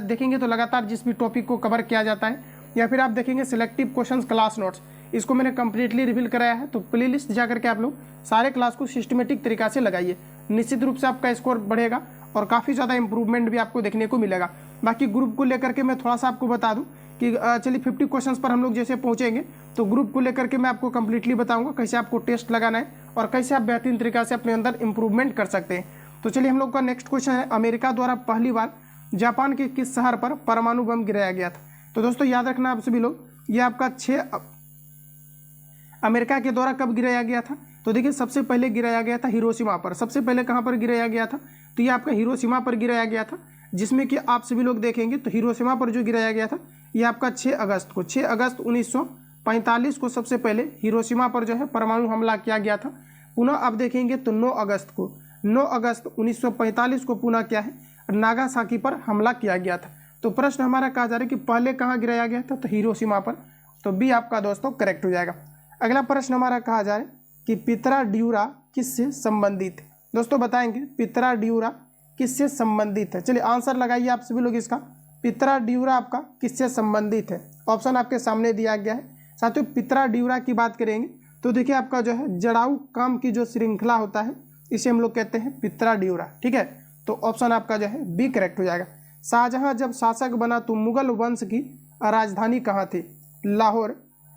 देखेंगे तो लगातार जिस भी टॉपिक को कवर किया जाता है, या फिर आप देखेंगे सिलेक्टिव क्वेश्चंस क्लास नोट्स, इसको मैंने कंप्लीटली रिवील कराया है। तो प्लेलिस्ट जा करके आप लोग सारे क्लास को सिस्टमेटिक तरीका से लगाइए, निश्चित रूप से आपका स्कोर बढ़ेगा और काफ़ी ज़्यादा इंप्रूवमेंट भी आपको देखने को मिलेगा। बाकी ग्रुप को लेकर के मैं थोड़ा सा आपको बता दूं कि चलिए 50 क्वेश्चंस पर हम लोग जैसे पहुंचेंगे तो ग्रुप को लेकर के मैं आपको कंप्लीटली बताऊंगा कैसे आपको टेस्ट लगाना है और कैसे आप बेहतरीन तरीका से अपने अंदर इंप्रूवमेंट कर सकते हैं। तो चलिए हम लोग का नेक्स्ट क्वेश्चन है अमेरिका द्वारा पहली बार जापान के किस शहर पर परमाणु बम गिराया गया था। तो दोस्तों याद रखना आप सभी लोग, ये आपका 6 अमेरिका के द्वारा कब गिराया गया था। तो देखिए सबसे पहले गिराया गया था हिरोशिमा पर। सबसे पहले कहाँ पर गिराया गया था, तो ये आपका हिरोशिमा पर गिराया गया था। जिसमें कि आप सभी लोग देखेंगे तो हिरोशिमा पर जो गिराया गया था ये आपका 6 अगस्त को, 6 अगस्त 1945 को सबसे पहले हिरोशिमा पर जो है परमाणु हमला किया गया था। पुनः आप देखेंगे तो 9 अगस्त को, 9 अगस्त 1945 को पुनः क्या है नागासाकी पर हमला किया गया था। तो प्रश्न हमारा कहा जा रहा है कि पहले कहाँ गिराया गया था, तो हिरोशिमा पर। तो बी आपका दोस्तों करेक्ट हो जाएगा। अगला प्रश्न हमारा कहा जा रहा है कि पितरा ड्यूरा किससे संबंधित है। दोस्तों बताएंगे पितरा ड्यूरा किससे संबंधित है। चलिए आंसर लगाइए आप सभी लोग इसका। पितरा ड्यूरा आपका किससे संबंधित है, ऑप्शन आपके सामने दिया गया है। साथियों पितरा ड्यूरा की बात करेंगे तो देखिए आपका जो है जड़ाऊ काम की जो श्रृंखला होता है इसे हम लोग कहते हैं पितरा ड्यूरा, ठीक है। तो ऑप्शन आपका जो है बी करेक्ट हो जाएगा। शाहजहां जब शासक बना तो मुगल वंश की राजधानी कहाँ थी, लाहौर,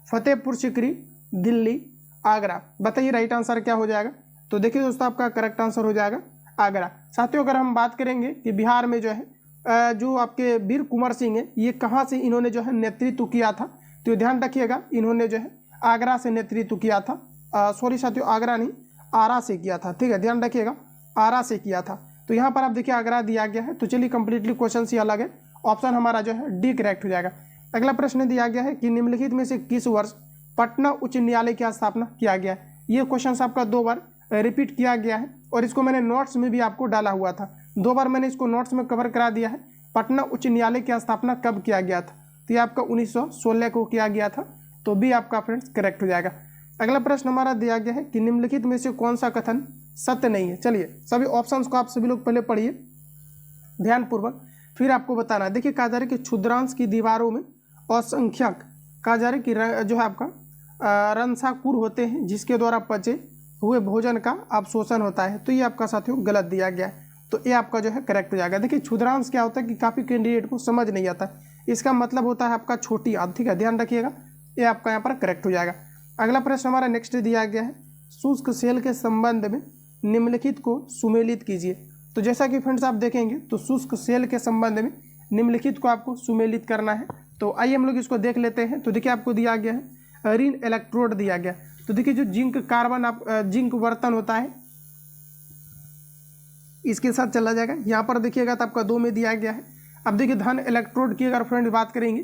फतेहपुर सीकरी, दिल्ली, आगरा। बताइए राइट आंसर क्या हो जाएगा। तो देखिए दोस्तों आपका करेक्ट आंसर हो जाएगा आगरा। साथियों अगर हम बात करेंगे कि बिहार में जो है जो आपके वीर कुंवर सिंह है ये कहाँ से इन्होंने जो है नेतृत्व किया था, तो ध्यान रखिएगा इन्होंने जो है आगरा से नेतृत्व किया था। सॉरी साथियों आगरा नहीं आरा से किया था, ठीक है ध्यान रखिएगा आरा से किया था। तो यहाँ पर आप देखिए आगरा दिया गया है। तो चलिए कंप्लीटली क्वेश्चन ही अलग है, ऑप्शन हमारा जो है डी करेक्ट हो जाएगा। अगला प्रश्न दिया गया है कि निम्नलिखित में से किस वर्ष पटना उच्च न्यायालय की स्थापना किया गया है। ये क्वेश्चन आपका 2 बार रिपीट किया गया है और इसको मैंने नोट्स में भी आपको डाला हुआ था, 2 बार मैंने इसको नोट्स में कवर करा दिया है। पटना उच्च न्यायालय की स्थापना कब किया गया था, तो ये आपका 1916 को किया गया था। तो भी आपका फ्रेंड्स करेक्ट हो जाएगा। अगला प्रश्न हमारा दिया गया है कि निम्नलिखित में से कौन सा कथन सत्य नहीं है। चलिए सभी ऑप्शंस को आप सभी लोग पहले पढ़िए ध्यानपूर्वक, फिर आपको बताना। देखिए कहा जा रहा है कि क्षुद्रांश की दीवारों में असंख्यक कहा जा रहा है कि जो है आपका रंसाकुर होते हैं जिसके द्वारा पचे हुए भोजन का अवशोषण होता है। तो ये आपका साथियों गलत दिया गया है। तो ये आपका जो है करेक्ट हो जाएगा। देखिए क्षुद्रांश क्या होता है कि काफ़ी कैंडिडेट को समझ नहीं आता, इसका मतलब होता है आपका छोटी आंत, ठीक है ध्यान रखिएगा। ये आपका यहाँ पर करेक्ट हो जाएगा। अगला प्रश्न हमारा नेक्स्ट दिया गया है शुष्क सेल के संबंध में निम्नलिखित को सुमेलित कीजिए। तो जैसा कि फ्रेंड्स आप देखेंगे तो शुष्क सेल के संबंध में निम्नलिखित को आपको सुमेलित करना है। तो आइए हम लोग इसको देख लेते हैं। तो देखिए आपको दिया गया है ऋण इलेक्ट्रोड दिया गया। तो देखिए जो जिंक कार्बन आप जिंक वर्तन होता है इसके साथ चला जाएगा। यहाँ पर देखिएगा तो आपका 2 में दिया गया है। अब देखिए धन इलेक्ट्रोड की अगर फ्रेंड बात करेंगे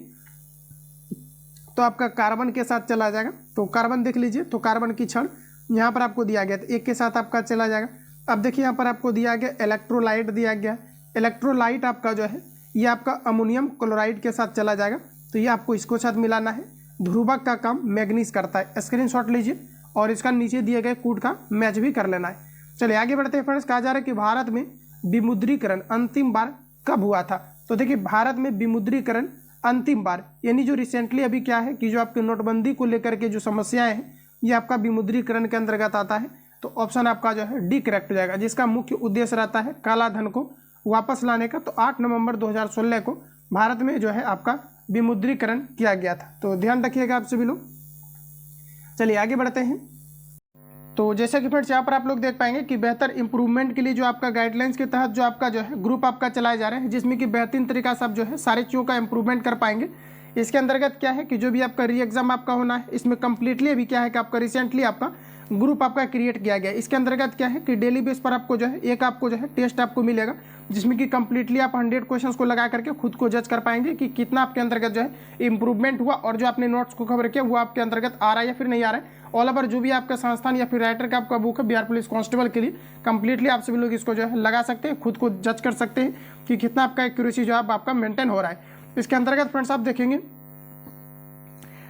तो आपका कार्बन के साथ चला जाएगा। तो कार्बन देख लीजिए, तो कार्बन की क्षण यहाँ पर आपको दिया गया तो 1 के साथ आपका चला जाएगा। अब देखिए यहाँ पर आपको दिया गया इलेक्ट्रोलाइट दिया गया। इलेक्ट्रोलाइट आपका जो है ये आपका अमोनियम क्लोराइड के साथ चला जाएगा। तो ये आपको इसको साथ मिलाना है। ध्रुवक का काम मैग्नीज करता है, स्क्रीनशॉट लीजिए और इसका नीचे दिए गए कोड का मैच भी कर लेना है। चलिए आगे बढ़ते हैं फ्रेंड्स। कहा जा रहा है कि भारत में विमुद्रीकरण अंतिम बार कब हुआ था। तो देखिए भारत में विमुद्रीकरण अंतिम बार यानी जो रिसेंटली अभी क्या है कि जो आपके नोटबंदी को लेकर के जो समस्याएं हैं ये आपका विमुद्रीकरण के अंतर्गत आता है। तो ऑप्शन आपका जो है डी करेक्ट हो जाएगा, जिसका मुख्य उद्देश्य रहता है काला धन को वापस लाने का। तो 8 नवंबर 2016 को भारत में जो है आपका विमुद्रीकरण किया गया था। तो ध्यान रखिएगा आप सभी लोग। चलिए आगे बढ़ते हैं। तो जैसा कि फ्रेंड्स यहाँ पर आप लोग देख पाएंगे कि बेहतर इंप्रूवमेंट के लिए जो आपका गाइडलाइंस के तहत जो आपका जो है ग्रुप आपका चलाए जा रहे हैं, जिसमें कि बेहतरीन तरीका से आप जो है सारी चीज़ों का इंप्रूवमेंट कर पाएंगे। इसके अंतर्गत क्या है कि जो भी आपका री एग्जाम आपका होना है इसमें कंप्लीटली अभी क्या है कि आपका रिसेंटली आपका ग्रुप आपका क्रिएट किया गया। इसके अंतर्गत क्या है कि डेली बेस पर आपको जो है एक आपको जो है टेस्ट आपको मिलेगा, जिसमें कि कंप्लीटली आप 100 क्वेश्चंस को लगा करके खुद को जज कर पाएंगे कि कितना आपके अंतर्गत जो है इंप्रूवमेंट हुआ और जो आपने नोट्स को कवर किया वो आपके अंतर्गत आ रहा है या फिर नहीं आ रहा है। ऑल ओवर जो भी आपका संस्थान या फिर राइटर का आपका बुक है बिहार पुलिस कांस्टेबल के लिए कंप्लीटली आप सभी लोग इसको जो है लगा सकते हैं, खुद को जज कर सकते हैं कि कितना आपका एक्यूरेसी जो है आपका मेंटेन हो रहा है। इसके अंतर्गत फ्रेंड्स आप देखेंगे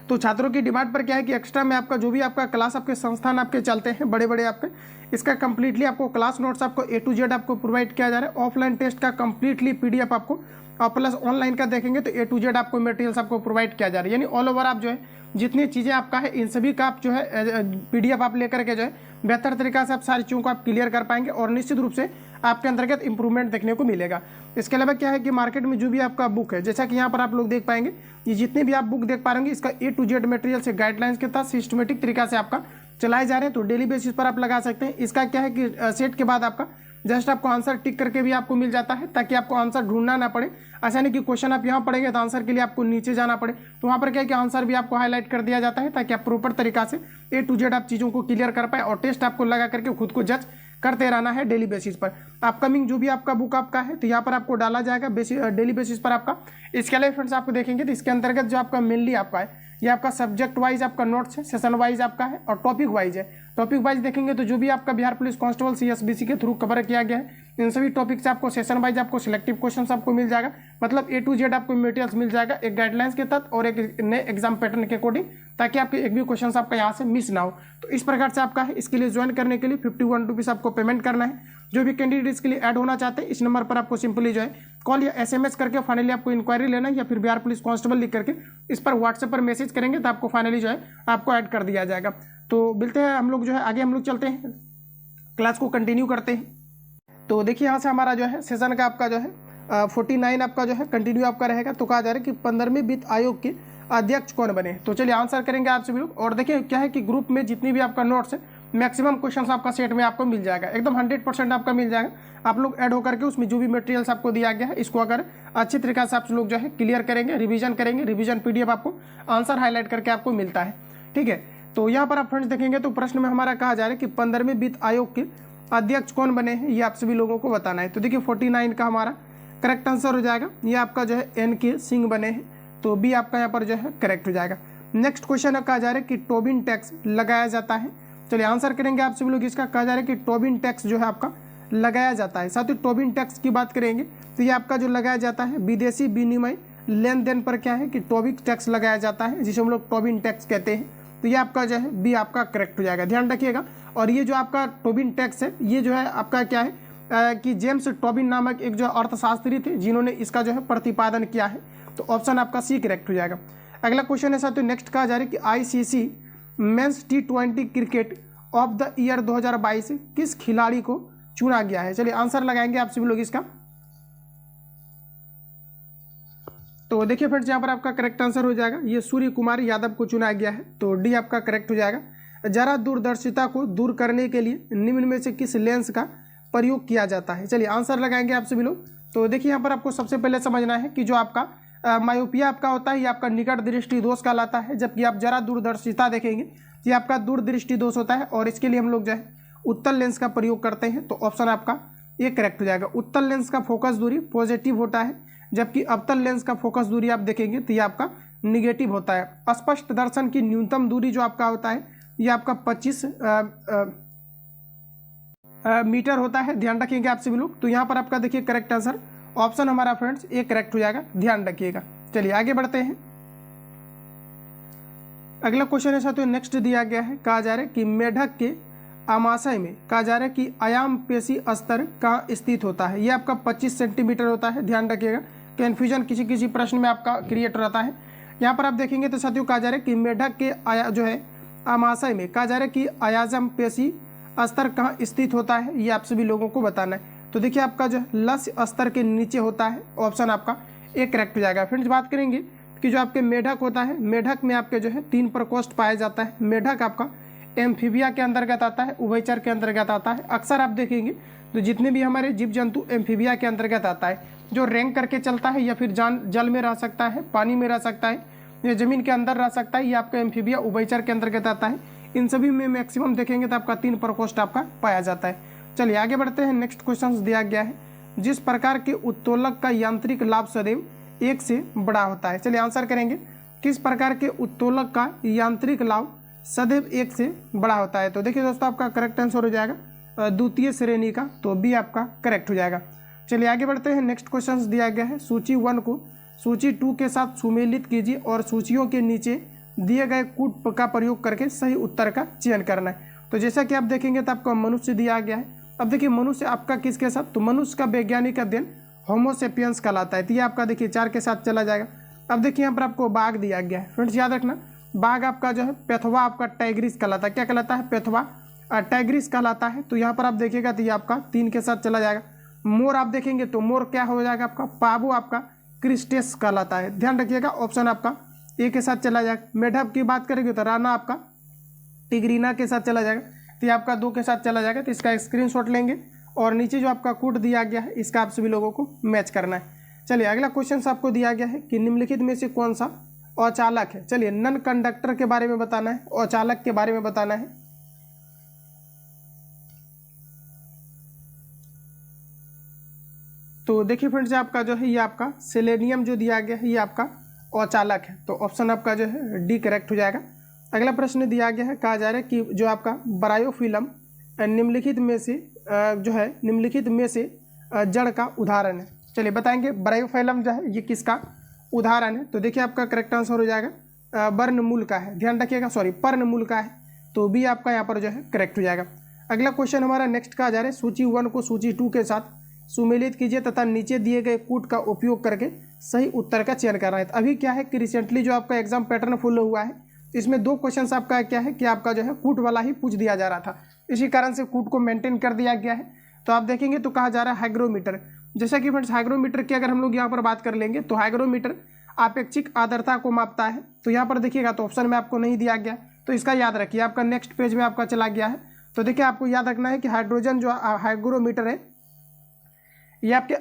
तो छात्रों की डिमांड पर क्या है कि एक्स्ट्रा में आपका जो भी आपका क्लास आपके संस्थान आपके चलते हैं बड़े बड़े आपके, इसका कंप्लीटली आपको क्लास नोट्स आपको A to Z आपको प्रोवाइड किया जा रहा है। ऑफलाइन टेस्ट का कंप्लीटली PDF आपको और प्लस ऑनलाइन का देखेंगे तो A to Z आपको मटेरियल्स आपको प्रोवाइड किया जा रहा है। यानी ऑल ओवर आप जो है जितनी चीज़ें आपका है इन सभी का आप जो है PDF आप लेकर के जो है बेहतर तरीका से आप सारी चीज़ों को आप क्लियर कर पाएंगे और निश्चित रूप से आपके अंतर्गत इंप्रूवमेंट देखने को मिलेगा। इसके अलावा क्या है कि मार्केट में जो भी आपका बुक है, जैसा कि यहाँ पर आप लोग देख पाएंगे, ये जितने भी आप बुक देख पा रहे इसका A to Z मटेरियल से गाइडलाइंस के तहत सिस्टमेटिक तरीका से आपका चलाए जा रहे हैं। तो डेली बेसिस पर आप लगा सकते हैं। इसका क्या है कि सेट के बाद आपका जस्ट आपको आंसर टिक करके भी आपको मिल जाता है, ताकि आपको आंसर ढूंढना ना पड़े। ऐसा नहीं कि क्वेश्चन आप यहाँ पढ़ेंगे तो आंसर के लिए आपको नीचे जाना पड़े। तो वहाँ पर क्या है कि आंसर भी आपको हाईलाइट कर दिया जाता है, ताकि आप प्रॉपर तरीका से A to Z आप चीज़ों को क्लियर कर पाए और टेस्ट आपको लगा करके खुद को जज करते रहना है डेली बेसिस पर। अपकमिंग जो भी आपका बुक आपका है तो यहाँ पर आपको डाला जाएगा डेली बेसिस पर आपका। इसके अलावा फ्रेंड्स आपको देखेंगे तो इसके अंतर्गत जो आपका मेनली आपका है ये आपका सब्जेक्ट वाइज आपका नोट्स है, सेशन वाइज आपका है और टॉपिक वाइज है। टॉपिक वाइज देखेंगे तो जो भी आपका बिहार पुलिस कांस्टेबल CSBC के थ्रू कवर किया गया है इन सभी टॉपिक से आपको सेशन वाइज आपको सिलेक्टिव क्वेश्चंस आपको मिल जाएगा, मतलब A to Z आपको मटेरियल्स मिल जाएगा एक गाइडलाइंस के तहत और एक नए एग्जाम पैटर्न के अकॉर्डिंग, ताकि आपके एक भी क्वेश्चन आपका यहाँ से मिस ना हो। तो इस प्रकार से आपका है। इसके लिए ज्वाइन करने के लिए 51 रुपीज़ आपको पेमेंट करना है। जो भी कैंडिडेट इसके लिए ऐड होना चाहते हैं इस नंबर पर आपको सिंपली जो है कॉल या SMS करके फाइनली आपको इंक्वायरी लेना है, या फिर बिहार पुलिस कांस्टेबल लिख करके इस पर व्हाट्सएप पर मैसेज करेंगे तो आपको फाइनली जो है आपको ऐड कर दिया जाएगा। तो मिलते हैं हम लोग जो है आगे, हम लोग चलते हैं क्लास को कंटिन्यू करते हैं। तो देखिए यहाँ से हमारा जो है सेशन का आपका जो है 49 आपका जो है कंटिन्यू आपका रहेगा। तो कहा जा रहा है कि 15वें वित्त आयोग के अध्यक्ष कौन बने। तो चलिए आंसर करेंगे आप सभी लोग। और देखिए क्या है कि ग्रुप में जितनी भी आपका नोट्स है मैक्सिमम क्वेश्चंस आपका सेट में आपको मिल जाएगा, एकदम 100% आपका मिल जाएगा। आप लोग ऐड होकर के उसमें जो भी मटेरियल्स आपको दिया गया है इसको अगर अच्छी तरीके से आप लोग जो है क्लियर करेंगे, रिवीजन करेंगे, रिवीजन PDF आपको आंसर हाईलाइट करके आपको मिलता है। ठीक है, तो यहाँ पर आप फ्रेंड्स देखेंगे तो प्रश्न में हमारा कहा जा रहा है कि 15वें वित्त आयोग के अध्यक्ष कौन बने हैं, ये आप सभी लोगों को बताना है। तो देखिए 49 का हमारा करेक्ट आंसर हो जाएगा, ये आपका जो है NK सिंह बने हैं, तो B आपका यहाँ पर जो है करेक्ट हो जाएगा। नेक्स्ट क्वेश्चन कहा जा रहा है कि टोबिन टैक्स लगाया जाता है। चलिए आंसर करेंगे आप सभी लोग इसका। कहा जा रहा है कि टोबिन टैक्स जो है आपका लगाया जाता है। साथ ही टोबिन टैक्स की बात करेंगे तो ये आपका जो लगाया जाता है विदेशी विनिमय लेन देन पर क्या है कि टोबिन टैक्स लगाया जाता है, जिसे हम लोग टोबिन टैक्स कहते हैं। तो ये आपका जो है B आपका करेक्ट हो जाएगा, ध्यान रखिएगा। और ये जो आपका टोबिन टैक्स है ये जो है आपका क्या है कि जेम्स टोबिन नामक एक जो अर्थशास्त्री थे जिन्होंने इसका जो है प्रतिपादन किया है। तो ऑप्शन आपका C करेक्ट हो जाएगा। अगला क्वेश्चन है साथियों, नेक्स्ट कहा जा रहा है कि ICC men's T20 cricket of the year 2022 किस खिलाड़ी को चुना गया है। चलिए आंसर लगाएंगे आप सभी लोग इसका। तो देखिए फ्रेंड्स यहाँ पर आपका करेक्ट आंसर हो जाएगा, ये सूर्य कुमार यादव को चुना गया है। तो D आपका करेक्ट हो जाएगा। जरा दूरदर्शिता को दूर करने के लिए निम्न में से किस लेंस का प्रयोग किया जाता है। चलिए आंसर लगाएंगे आप सभी लोग। तो देखिए यहाँ पर आपको सबसे पहले समझना है कि जो आपका मायोपिया आपका होता है ये आपका निकट दृष्टि दोष कहलाता है, जबकि आप जरा दूरदर्शिता देखेंगे ये आपका दूरदृष्टि दोष होता है, और इसके लिए हम लोग जो है उत्तल लेंस का प्रयोग करते हैं। तो ऑप्शन आपका ये करेक्ट हो जाएगा। उत्तल लेंस का फोकस दूरी पॉजिटिव होता है, जबकि अवतल लेंस का फोकस दूरी आप देखेंगे तो ये आपका निगेटिव होता है। स्पष्ट दर्शन की न्यूनतम दूरी जो आपका होता है ये आपका 25 मीटर होता है, ध्यान रखिएगा आप सभी लोग। तो यहाँ पर आपका देखिए करेक्ट आंसर ऑप्शन हमारा फ्रेंड्स ये करेक्ट हो जाएगा, ध्यान रखिएगा। चलिए आगे बढ़ते हैं। अगला क्वेश्चन है साथियों, नेक्स्ट दिया गया है, कहा जा रहा है कि मेढक के आमाशय में कहा जा रहा है कि आयाम पेशी स्तर कहाँ स्थित होता है। ये आपका 25 सेंटीमीटर होता है, ध्यान रखिएगा। कन्फ्यूजन किसी किसी प्रश्न में आपका क्रिएट रहता है। यहाँ पर आप देखेंगे तो साथियों कहा जा रहा है कि मेढक के जो है आमाशय में कहा जा रहा है कि आयाम पेशी स्तर कहाँ स्थित होता है, ये आप सभी लोगों को बताना है। तो देखिए आपका जो लक्ष्य स्तर के नीचे होता है, ऑप्शन आपका एक करेक्ट हो जाएगा। फ्रेंड्स बात करेंगे कि जो आपके मेढक होता है, मेढक में आपके जो है 3 प्रकोष्ठ पाया जाता है। मेढक आपका एम्फीबिया के अंतर्गत आता है, उभयचर के अंतर्गत आता है। अक्सर आप देखेंगे तो जितने भी हमारे जीव जंतु एम्फीबिया के अंतर्गत आता है, जो रैंक करके चलता है या फिर जल में रह सकता है, पानी में रह सकता है या जमीन के अंदर रह सकता है, ये आपका एम्फीबिया उभयचर के अंतर्गत आता है। इन सभी में मैक्सिमम देखेंगे तो आपका 3 प्रकोष्ठ आपका पाया जाता है। चलिए आगे बढ़ते हैं। नेक्स्ट क्वेश्चन दिया गया है, जिस प्रकार के उत्तोलक का यांत्रिक लाभ सदैव 1 से बड़ा होता है। चलिए आंसर करेंगे, किस प्रकार के उत्तोलक का यांत्रिक लाभ सदैव 1 से बड़ा होता है। तो देखिए दोस्तों आपका करेक्ट आंसर हो जाएगा द्वितीय श्रेणी का, तो B आपका करेक्ट हो जाएगा। चलिए आगे बढ़ते हैं। नेक्स्ट क्वेश्चन दिया गया है, सूची 1 को सूची 2 के साथ सुमेलित कीजिए और सूचियों के नीचे दिए गए कूट का प्रयोग करके सही उत्तर का चयन करना है। तो जैसा कि आप देखेंगे तो आपको मनुष्य दिया गया है। अब देखिए मनुष्य आपका किसके साथ, तो मनुष्य का वैज्ञानिक अध्ययन होमोसेपियंस कहलाता है। तो ये आपका देखिए 4 के साथ चला जाएगा। अब देखिए यहाँ पर आपको बाघ दिया गया है। फ्रेंड्स याद रखना, बाघ आपका जो है पैथवा आपका टाइग्रिस कहलाता है। क्या कहलाता है, पैथवा टाइग्रिस कहलाता है। तो यहाँ पर आप देखिएगा तो ये आपका 3 के साथ चला जाएगा। मोर आप देखेंगे तो मोर क्या हो जाएगा आपका, पाबो आपका क्रिस्टेस कहलाता है, ध्यान रखिएगा। ऑप्शन आपका ए के साथ चला जाएगा। मेढक की बात करेंगे तो राना आपका टिग्रीना के साथ चला जाएगा। तो ये आपका 2 के साथ चला जाएगा। तो इसका स्क्रीनशॉट लेंगे और नीचे जो आपका कोड दिया गया है इसका आप सभी लोगों को मैच करना है। चलिए अगला क्वेश्चन आपको दिया गया है कि निम्नलिखित में से कौन सा औचालक है। चलिए नन कंडक्टर के बारे में बताना है, औचालक के बारे में बताना है। तो देखिए फ्रेंड्स, आपका जो है ये आपका सेलेनियम जो दिया गया है ये आपका औचालक है, तो ऑप्शन आपका जो है डी करेक्ट हो जाएगा। अगला प्रश्न दिया गया है, कहा जा रहा है कि जो आपका ब्रायोफिल्म निम्नलिखित में से जो है निम्नलिखित में से जड़ का उदाहरण है। चलिए बताएंगे ब्रायोफिल्म जो है ये किसका उदाहरण है। तो देखिए आपका करेक्ट आंसर हो जाएगा वर्णमूल का है, ध्यान रखिएगा, सॉरी पर्णमूल का है, तो बी आपका यहाँ पर जो है करेक्ट हो जाएगा। अगला क्वेश्चन हमारा नेक्स्ट कहा जा रहा है, सूची 1 को सूची 2 के साथ सुमेलित कीजिए तथा नीचे दिए गए कूट का उपयोग करके सही उत्तर का चयन करना है। तो अभी क्या है कि रिसेंटली जो आपका एग्जाम पैटर्न फॉलो हुआ है, इसमें 2 क्वेश्चन आपका क्या है कि आपका जो है कूट वाला ही पूछ दिया जा रहा था, इसी कारण से कूट को मेंटेन कर दिया गया है। तो आप देखेंगे तो कहा जा रहा है हाइग्रोमीटर। जैसा कि फ्रेंड्स हाइग्रोमीटर की अगर हम लोग यहाँ पर बात कर लेंगे तो हाइग्रोमीटर आपेक्षिक आर्द्रता को मापता है। तो यहाँ पर देखिएगा तो ऑप्शन में आपको नहीं दिया गया, तो इसका याद रखिए, आपका नेक्स्ट पेज में आपका चला गया है। तो देखिए आपको याद रखना है कि हाइड्रोजन जो हाइग्रोमीटर है ये आपके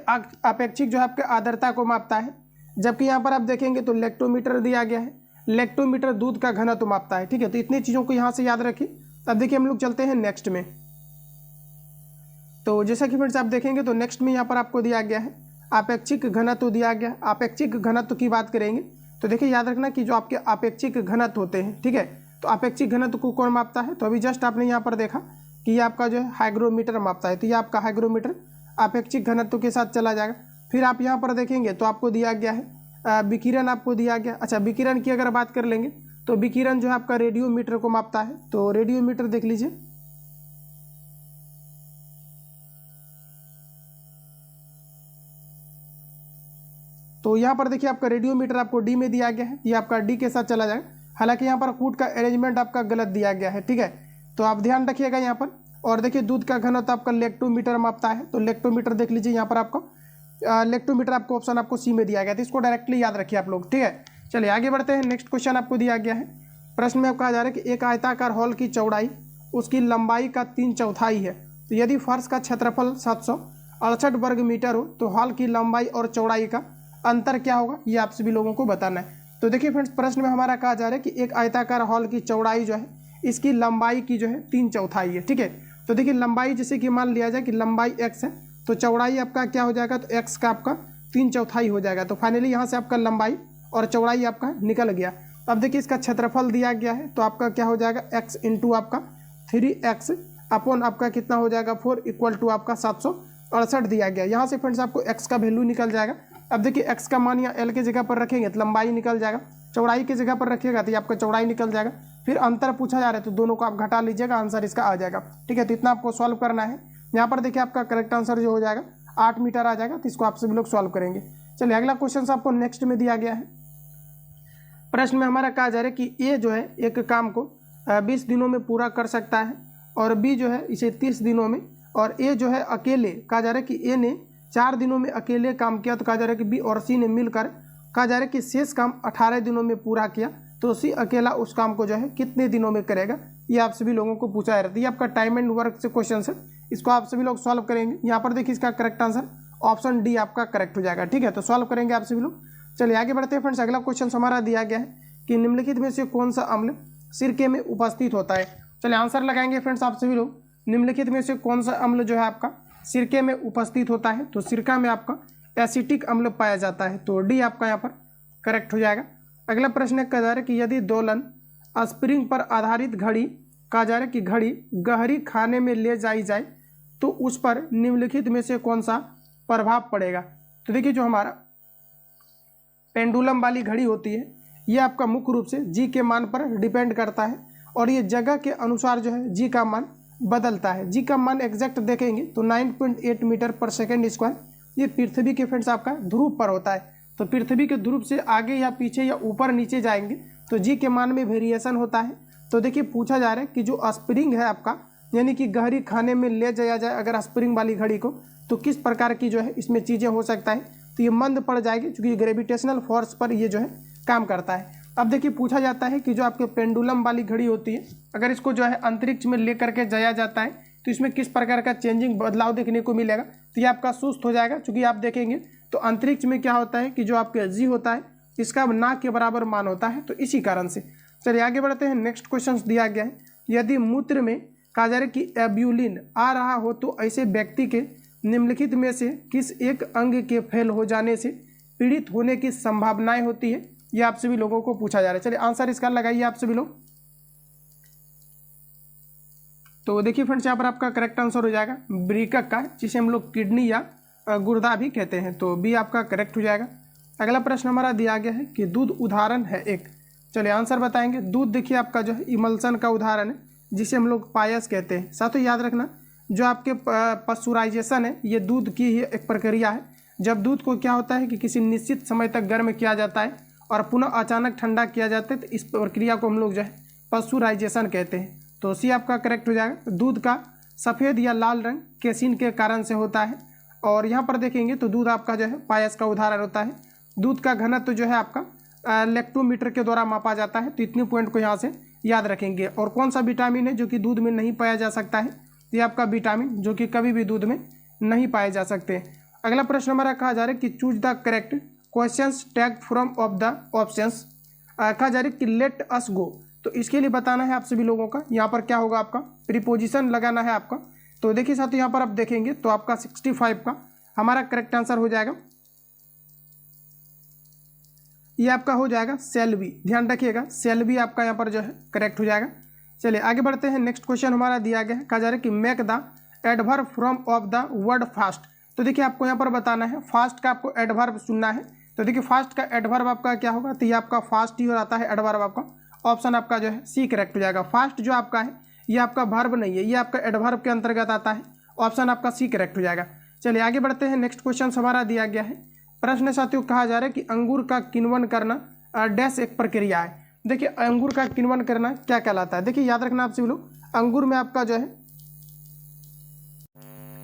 अपेक्षिक जो है आपके आर्द्रता को मापता है, जबकि यहाँ पर आप देखेंगे तो लेक्टोमीटर दिया गया है, लेक्टोमीटर दूध का घनत्व मापता है। ठीक है, तो इतनी चीज़ों को यहाँ से याद रखिए। अब देखिए हम लोग चलते हैं नेक्स्ट में। तो जैसा कि फ्रेंड्स आप देखेंगे तो नेक्स्ट में यहाँ पर आपको दिया गया है आपेक्षिक घनत्व दिया गया। आपेक्षिक घनत्व की बात करेंगे तो देखिए याद रखना कि जो आपके आपेक्षिक घनत्व होते हैं, ठीक है, तो आपेक्षिक घनत्व को कौन मापता है। तो अभी जस्ट आपने यहाँ पर देखा कि ये आपका जो है हाइग्रोमीटर मापता है, तो ये आपका हाइग्रोमीटर आपेक्षिक घनत्व के साथ चला जाएगा। फिर आप यहाँ पर देखेंगे तो आपको दिया गया है विकिरण आपको दिया गया। अच्छा, विकिरण की अगर बात कर लेंगे तो विकिरण जो है आपका रेडियोमीटर को मापता है, तो रेडियोमीटर देख लीजिए। तो यहाँ पर देखिए आपका रेडियोमीटर आपको डी में दिया गया है, ये आपका डी के साथ चला जाएगा। हालांकि यहाँ पर कूट का अरेंजमेंट आपका गलत दिया गया है, ठीक है, तो आप ध्यान रखिएगा यहाँ पर। और देखिए दूध का घनत्व आपका लेक्टोमीटर मापता है, तो लेक्टोमीटर देख लीजिए यहाँ पर आपका लेक्टोमीटर आपको ऑप्शन आपको सी में दिया गया, तो इसको डायरेक्टली याद रखिए आप लोग, ठीक है। चलिए आगे बढ़ते हैं। नेक्स्ट क्वेश्चन आपको दिया गया है, प्रश्न में आपको कहा जा रहा है कि एक आयताकार हॉल की चौड़ाई उसकी लंबाई का 3/4 है, तो यदि फर्श का क्षेत्रफल 768 वर्ग मीटर हो तो हॉल की लंबाई और चौड़ाई का अंतर क्या होगा, ये आप सभी लोगों को बताना है। तो देखिए फ्रेंड्स प्रश्न में हमारा कहा जा रहा है कि एक आयताकार हॉल की चौड़ाई जो है इसकी लंबाई की जो है 3/4 है, ठीक है। तो देखिए लंबाई जैसे कि मान लिया जाए कि लंबाई x है, तो चौड़ाई आपका क्या हो जाएगा, तो x का आपका 3/4 हो जाएगा। तो फाइनली यहाँ से आपका लंबाई और चौड़ाई आपका निकल गया। अब देखिए इसका क्षेत्रफल दिया गया है, तो आपका क्या हो जाएगा x इंटू आपका 3x अपॉन आपका कितना हो जाएगा 4 इक्वल टू आपका 768 दिया गया। यहाँ से फ्रेंड्स आपको x का वैल्यू निकल जाएगा। अब देखिए x का मान यहाँ l के जगह पर रखेंगे तो लंबाई निकल जाएगा, चौड़ाई की जगह पर रखिएगा तो ये आपका चौड़ाई निकल जाएगा। फिर अंतर पूछा जा रहा है तो दोनों को आप घटा लीजिएगा, आंसर इसका आ जाएगा, ठीक है। तो इतना आपको सॉल्व करना है। यहाँ पर देखिए आपका करेक्ट आंसर जो हो जाएगा 8 मीटर आ जाएगा, तो इसको आप सभी लोग सॉल्व करेंगे। चलिए अगला क्वेश्चन आपको नेक्स्ट में दिया गया है। प्रश्न में हमारा कहा जा रहा है कि ए जो है एक काम को 20 दिनों में पूरा कर सकता है और बी जो है इसे 30 दिनों में, और ए जो है अकेले, कहा जा रहा है कि ए ने 4 दिनों में अकेले काम किया, तो कहा जा रहा है कि बी और सी ने मिलकर कहा जा रहा है कि शेष काम 18 दिनों में पूरा किया, तो सी अकेला उस काम को जो है कितने दिनों में करेगा, ये आप सभी लोगों को पूछा जा रहा है। ये आपका टाइम एंड वर्क से क्वेश्चन है, इसको आप सभी लोग सॉल्व करेंगे। यहाँ पर देखिए इसका करेक्ट आंसर ऑप्शन डी आपका करेक्ट हो जाएगा, ठीक है, तो सॉल्व करेंगे आप सभी लोग। चलिए आगे बढ़ते हैं फ्रेंड्स। अगला क्वेश्चन हमारा दिया गया है कि निम्नलिखित में से कौन सा अम्ल सिरके में उपस्थित होता है। चलिए आंसर लगाएंगे फ्रेंड्स आप सभी लोग। निम्नलिखित में से कौन सा अम्ल जो है आपका सिरके में उपस्थित होता है, तो सिरका में आपका एसिटिक अम्ल पाया जाता है, तो डी आपका यहाँ पर करेक्ट हो जाएगा। अगला प्रश्न कहा जा रहा है कि यदि दोलन स्प्रिंग पर आधारित घड़ी, कहा जा रहा है कि घड़ी गहरी खाने में ले जाई जाए तो उस पर निम्नलिखित में से कौन सा प्रभाव पड़ेगा। तो देखिए जो हमारा पेंडुलम वाली घड़ी होती है ये आपका मुख्य रूप से जी के मान पर डिपेंड करता है, और ये जगह के अनुसार जो है जी का मान बदलता है। जी का मान एग्जैक्ट देखेंगे तो 9.8 मीटर पर सेकेंड स्क्वायर, ये पृथ्वी के फ्रेंड्स आपका ध्रुव पर होता है। तो पृथ्वी के ध्रुव से आगे या पीछे या ऊपर नीचे जाएंगे तो जी के मान में वेरिएशन होता है। तो देखिए पूछा जा रहा है कि जो स्प्रिंग है आपका, यानी कि गहरी खाने में ले जाया जाए अगर स्प्रिंग वाली घड़ी को, तो किस प्रकार की जो है इसमें चीज़ें हो सकता है, तो ये मंद पड़ जाएगी क्योंकि ग्रेविटेशनल फोर्स पर ये जो है काम करता है। अब देखिए पूछा जाता है कि जो आपके पेंडुलम वाली घड़ी होती है अगर इसको जो है अंतरिक्ष में ले करके जाया जाता है तो इसमें किस प्रकार का चेंजिंग बदलाव देखने को मिलेगा, तो ये आपका सुस्त हो जाएगा। क्योंकि आप देखेंगे तो अंतरिक्ष में क्या होता है कि जो आपके जी होता है इसका ना के बराबर मान होता है, तो इसी कारण से। चलिए आगे बढ़ते हैं। नेक्स्ट क्वेश्चन दिया गया है, यदि मूत्र में कहा जा रहा है कि एब्यूलिन आ रहा हो तो ऐसे व्यक्ति के निम्नलिखित में से किस एक अंग के फेल हो जाने से पीड़ित होने की संभावनाएं होती है, ये आप सभी लोगों को पूछा जा रहा है। चलिए आंसर इसका लगाइए आप सभी लोग। तो देखिए फ्रेंड्स, यहाँ पर आपका करेक्ट आंसर हो जाएगा वृक्क का, जिसे हम लोग किडनी या गुर्दा भी कहते हैं, तो बी आपका करेक्ट हो जाएगा। अगला प्रश्न हमारा दिया गया है कि दूध उदाहरण है एक। चलिए आंसर बताएंगे। दूध देखिए आपका जो है इमल्सन का उदाहरण है, जिसे हम लोग पायस कहते हैं। साथों याद रखना, जो आपके पस्चुराइजेशन है, ये दूध की ही एक प्रक्रिया है। जब दूध को क्या होता है कि किसी निश्चित समय तक गर्म किया जाता है और पुनः अचानक ठंडा किया जाता है, तो इस प्रक्रिया को हम लोग जो है पस्चुराइजेशन कहते हैं। तो सी आपका करेक्ट हो जाएगा। दूध का सफ़ेद या लाल रंग केसिन के कारण से होता है। और यहाँ पर देखेंगे तो दूध आपका जो है पायस का उदाहरण होता है। दूध का घनत्व जो है आपका लैक्टोमीटर के द्वारा मापा जाता है। तो इतने पॉइंट को यहाँ से याद रखेंगे। और कौन सा विटामिन है जो कि दूध में नहीं पाया जा सकता है? ये आपका विटामिन जो कि कभी भी दूध में नहीं पाए जा सकते। अगला प्रश्न हमारा कहा जा रहा है कि choose the correct questions tag from of the options. कहा जा रहा है कि लेट अस गो। तो इसके लिए बताना है आप सभी लोगों का, यहाँ पर क्या होगा आपका प्रीपोजिशन लगाना है आपका। तो देखिए साथियों, यहाँ पर आप देखेंगे तो आपका 65 का हमारा करेक्ट आंसर हो जाएगा। ये आपका हो जाएगा सेल बी। ध्यान रखिएगा, सेल बी आपका यहाँ पर जो है करेक्ट हो जाएगा। चलिए आगे बढ़ते हैं। नेक्स्ट क्वेश्चन हमारा दिया गया है, कहा जा रहा है कि make the adverb from of the word fast. तो देखिए आपको यहाँ पर बताना है फास्ट का आपको एडवर्ब चुनना है। तो देखिए फास्ट का एडवर्ब आपका क्या होगा? तो ये आपका फास्ट ही हो जाता है एडवर्ब आपका। ऑप्शन आपका जो है सी करेक्ट हो जाएगा। फास्ट जो आपका है ये आपका वर्ब नहीं है, ये आपका एडवर्ब के अंतर्गत आता है। ऑप्शन आपका सी करेक्ट हो जाएगा। चलिए आगे बढ़ते हैं। नेक्स्ट क्वेश्चन हमारा दिया गया है। प्रश्न साथियों कहा जा रहा है कि अंगूर का किण्वन करना डैश एक प्रक्रिया है। देखिए अंगूर का किण्वन करना क्या कहलाता है? देखिए याद रखना आप सभी लोग, अंगूर में आपका जो है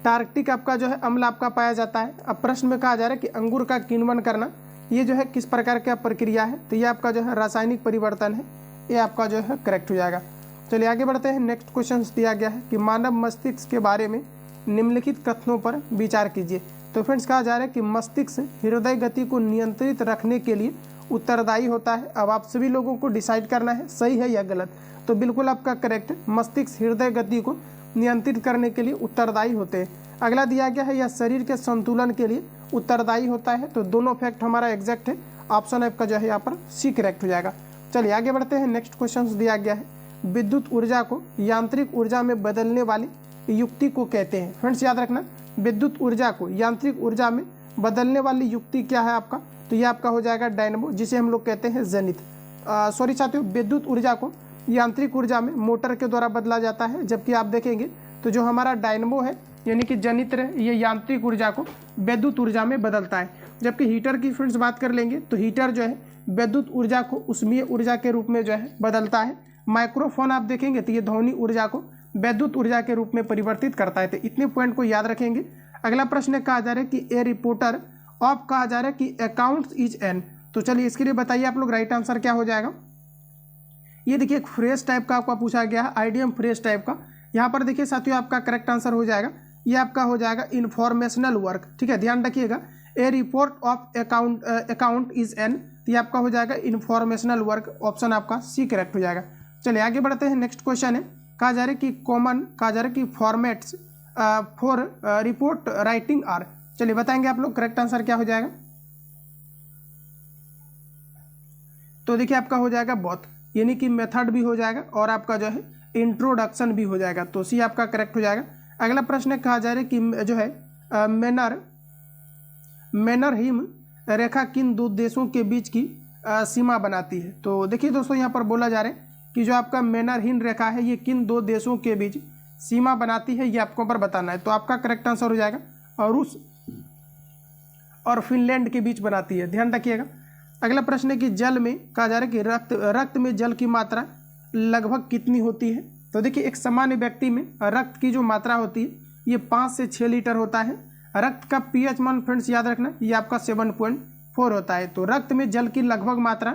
टार्क्टिक आपका जो है अम्ल आपका पाया जाता है। अब प्रश्न में कहा जा रहा है कि अंगूर का किण्वन करना ये जो है किस प्रकार का प्रक्रिया है? तो ये आपका जो है रासायनिक परिवर्तन है। ये आपका जो है करेक्ट हो जाएगा। चलिए आगे बढ़ते हैं। नेक्स्ट क्वेश्चन दिया गया है कि मानव मस्तिष्क के बारे में निम्नलिखित कथनों पर विचार कीजिए। तो फ्रेंड्स कहा जा रहा है कि मस्तिष्क हृदय गति को नियंत्रित रखने के लिए उत्तरदायी होता है। अब आप सभी लोगों को डिसाइड करना है सही है या गलत। तो बिल्कुल आपका करेक्ट, मस्तिष्क हृदय गति को नियंत्रित करने के लिए उत्तरदायी होते हैं। अगला दिया गया है यह शरीर के संतुलन के लिए उत्तरदायी होता है। तो दोनों फैक्ट हमारा एग्जैक्ट है। ऑप्शन आपका जो है यहाँ पर सी करेक्ट हो जाएगा। चलिए आगे बढ़ते हैं। नेक्स्ट क्वेश्चन दिया गया है विद्युत ऊर्जा को यांत्रिक ऊर्जा में बदलने वाली युक्ति को कहते हैं। फ्रेंड्स याद रखना, विद्युत ऊर्जा को यांत्रिक ऊर्जा में बदलने वाली युक्ति क्या है आपका? तो ये आपका हो जाएगा डायनमो, जिसे हम लोग कहते हैं जनित। सॉरी साथियों, विद्युत ऊर्जा को यांत्रिक ऊर्जा में मोटर के द्वारा बदला जाता है। जबकि आप देखेंगे तो जो हमारा डायनमो है यानी कि जनित्र है, ये यांत्रिक ऊर्जा को विद्युत ऊर्जा में बदलता है। जबकि हीटर की फ्रेंड्स बात कर लेंगे तो हीटर जो है विद्युत ऊर्जा को उष्मीय ऊर्जा के रूप में जो है बदलता है। माइक्रोफोन आप देखेंगे तो ये ध्वनि ऊर्जा को विद्युत ऊर्जा के रूप में परिवर्तित करता है। तो इतने पॉइंट को याद रखेंगे। अगला प्रश्न कहा जा रहा है कि ए रिपोर्टर ऑफ कहा जा रहा है कि अकाउंट्स इज एन। तो चलिए इसके लिए बताइए आप लोग राइट आंसर क्या हो जाएगा? ये देखिए एक फ्रेज टाइप का आपका पूछा गया है, आइडियम फ्रेज टाइप का। यहाँ पर देखिए साथियों आपका करेक्ट आंसर हो जाएगा, ये आपका हो जाएगा इन्फॉर्मेशनल वर्क। ठीक है, ध्यान रखिएगा। A report of account is an, ये आपका हो जाएगा इन्फॉर्मेशनल वर्क। ऑप्शन आपका सी करेक्ट हो जाएगा। चलिए आगे बढ़ते हैं। नेक्स्ट क्वेश्चन है, कहा जा रहा है कि कॉमन कहा जा रहा है कि formats for report writing are. चलिए बताएंगे आप लोग करेक्ट आंसर क्या हो जाएगा? तो देखिए आपका हो जाएगा बोथ, यानी कि मेथड भी हो जाएगा और आपका जो है इंट्रोडक्शन भी हो जाएगा। तो सी आपका करेक्ट हो जाएगा। अगला प्रश्न कहा जा रहा है कि जो है मैनर हिम रेखा किन दो देशों के बीच की सीमा बनाती है? तो देखिए दोस्तों यहाँ पर बोला जा रहा है कि जो आपका मैनरहिन रेखा है ये किन दो देशों के बीच सीमा बनाती है, ये आपको पर बताना है। तो आपका करेक्ट आंसर हो जाएगा रूस और फिनलैंड के बीच बनाती है। ध्यान रखिएगा। अगला प्रश्न है कि जल में कहा जा रहा है कि रक्त में जल की मात्रा लगभग कितनी होती है? तो देखिए एक सामान्य व्यक्ति में रक्त की जो मात्रा होती है ये 5 से 6 लीटर होता है। रक्त का पीएच मान फ्रेंड्स याद रखना ये आपका 7.4 होता है। तो रक्त में जल की लगभग मात्रा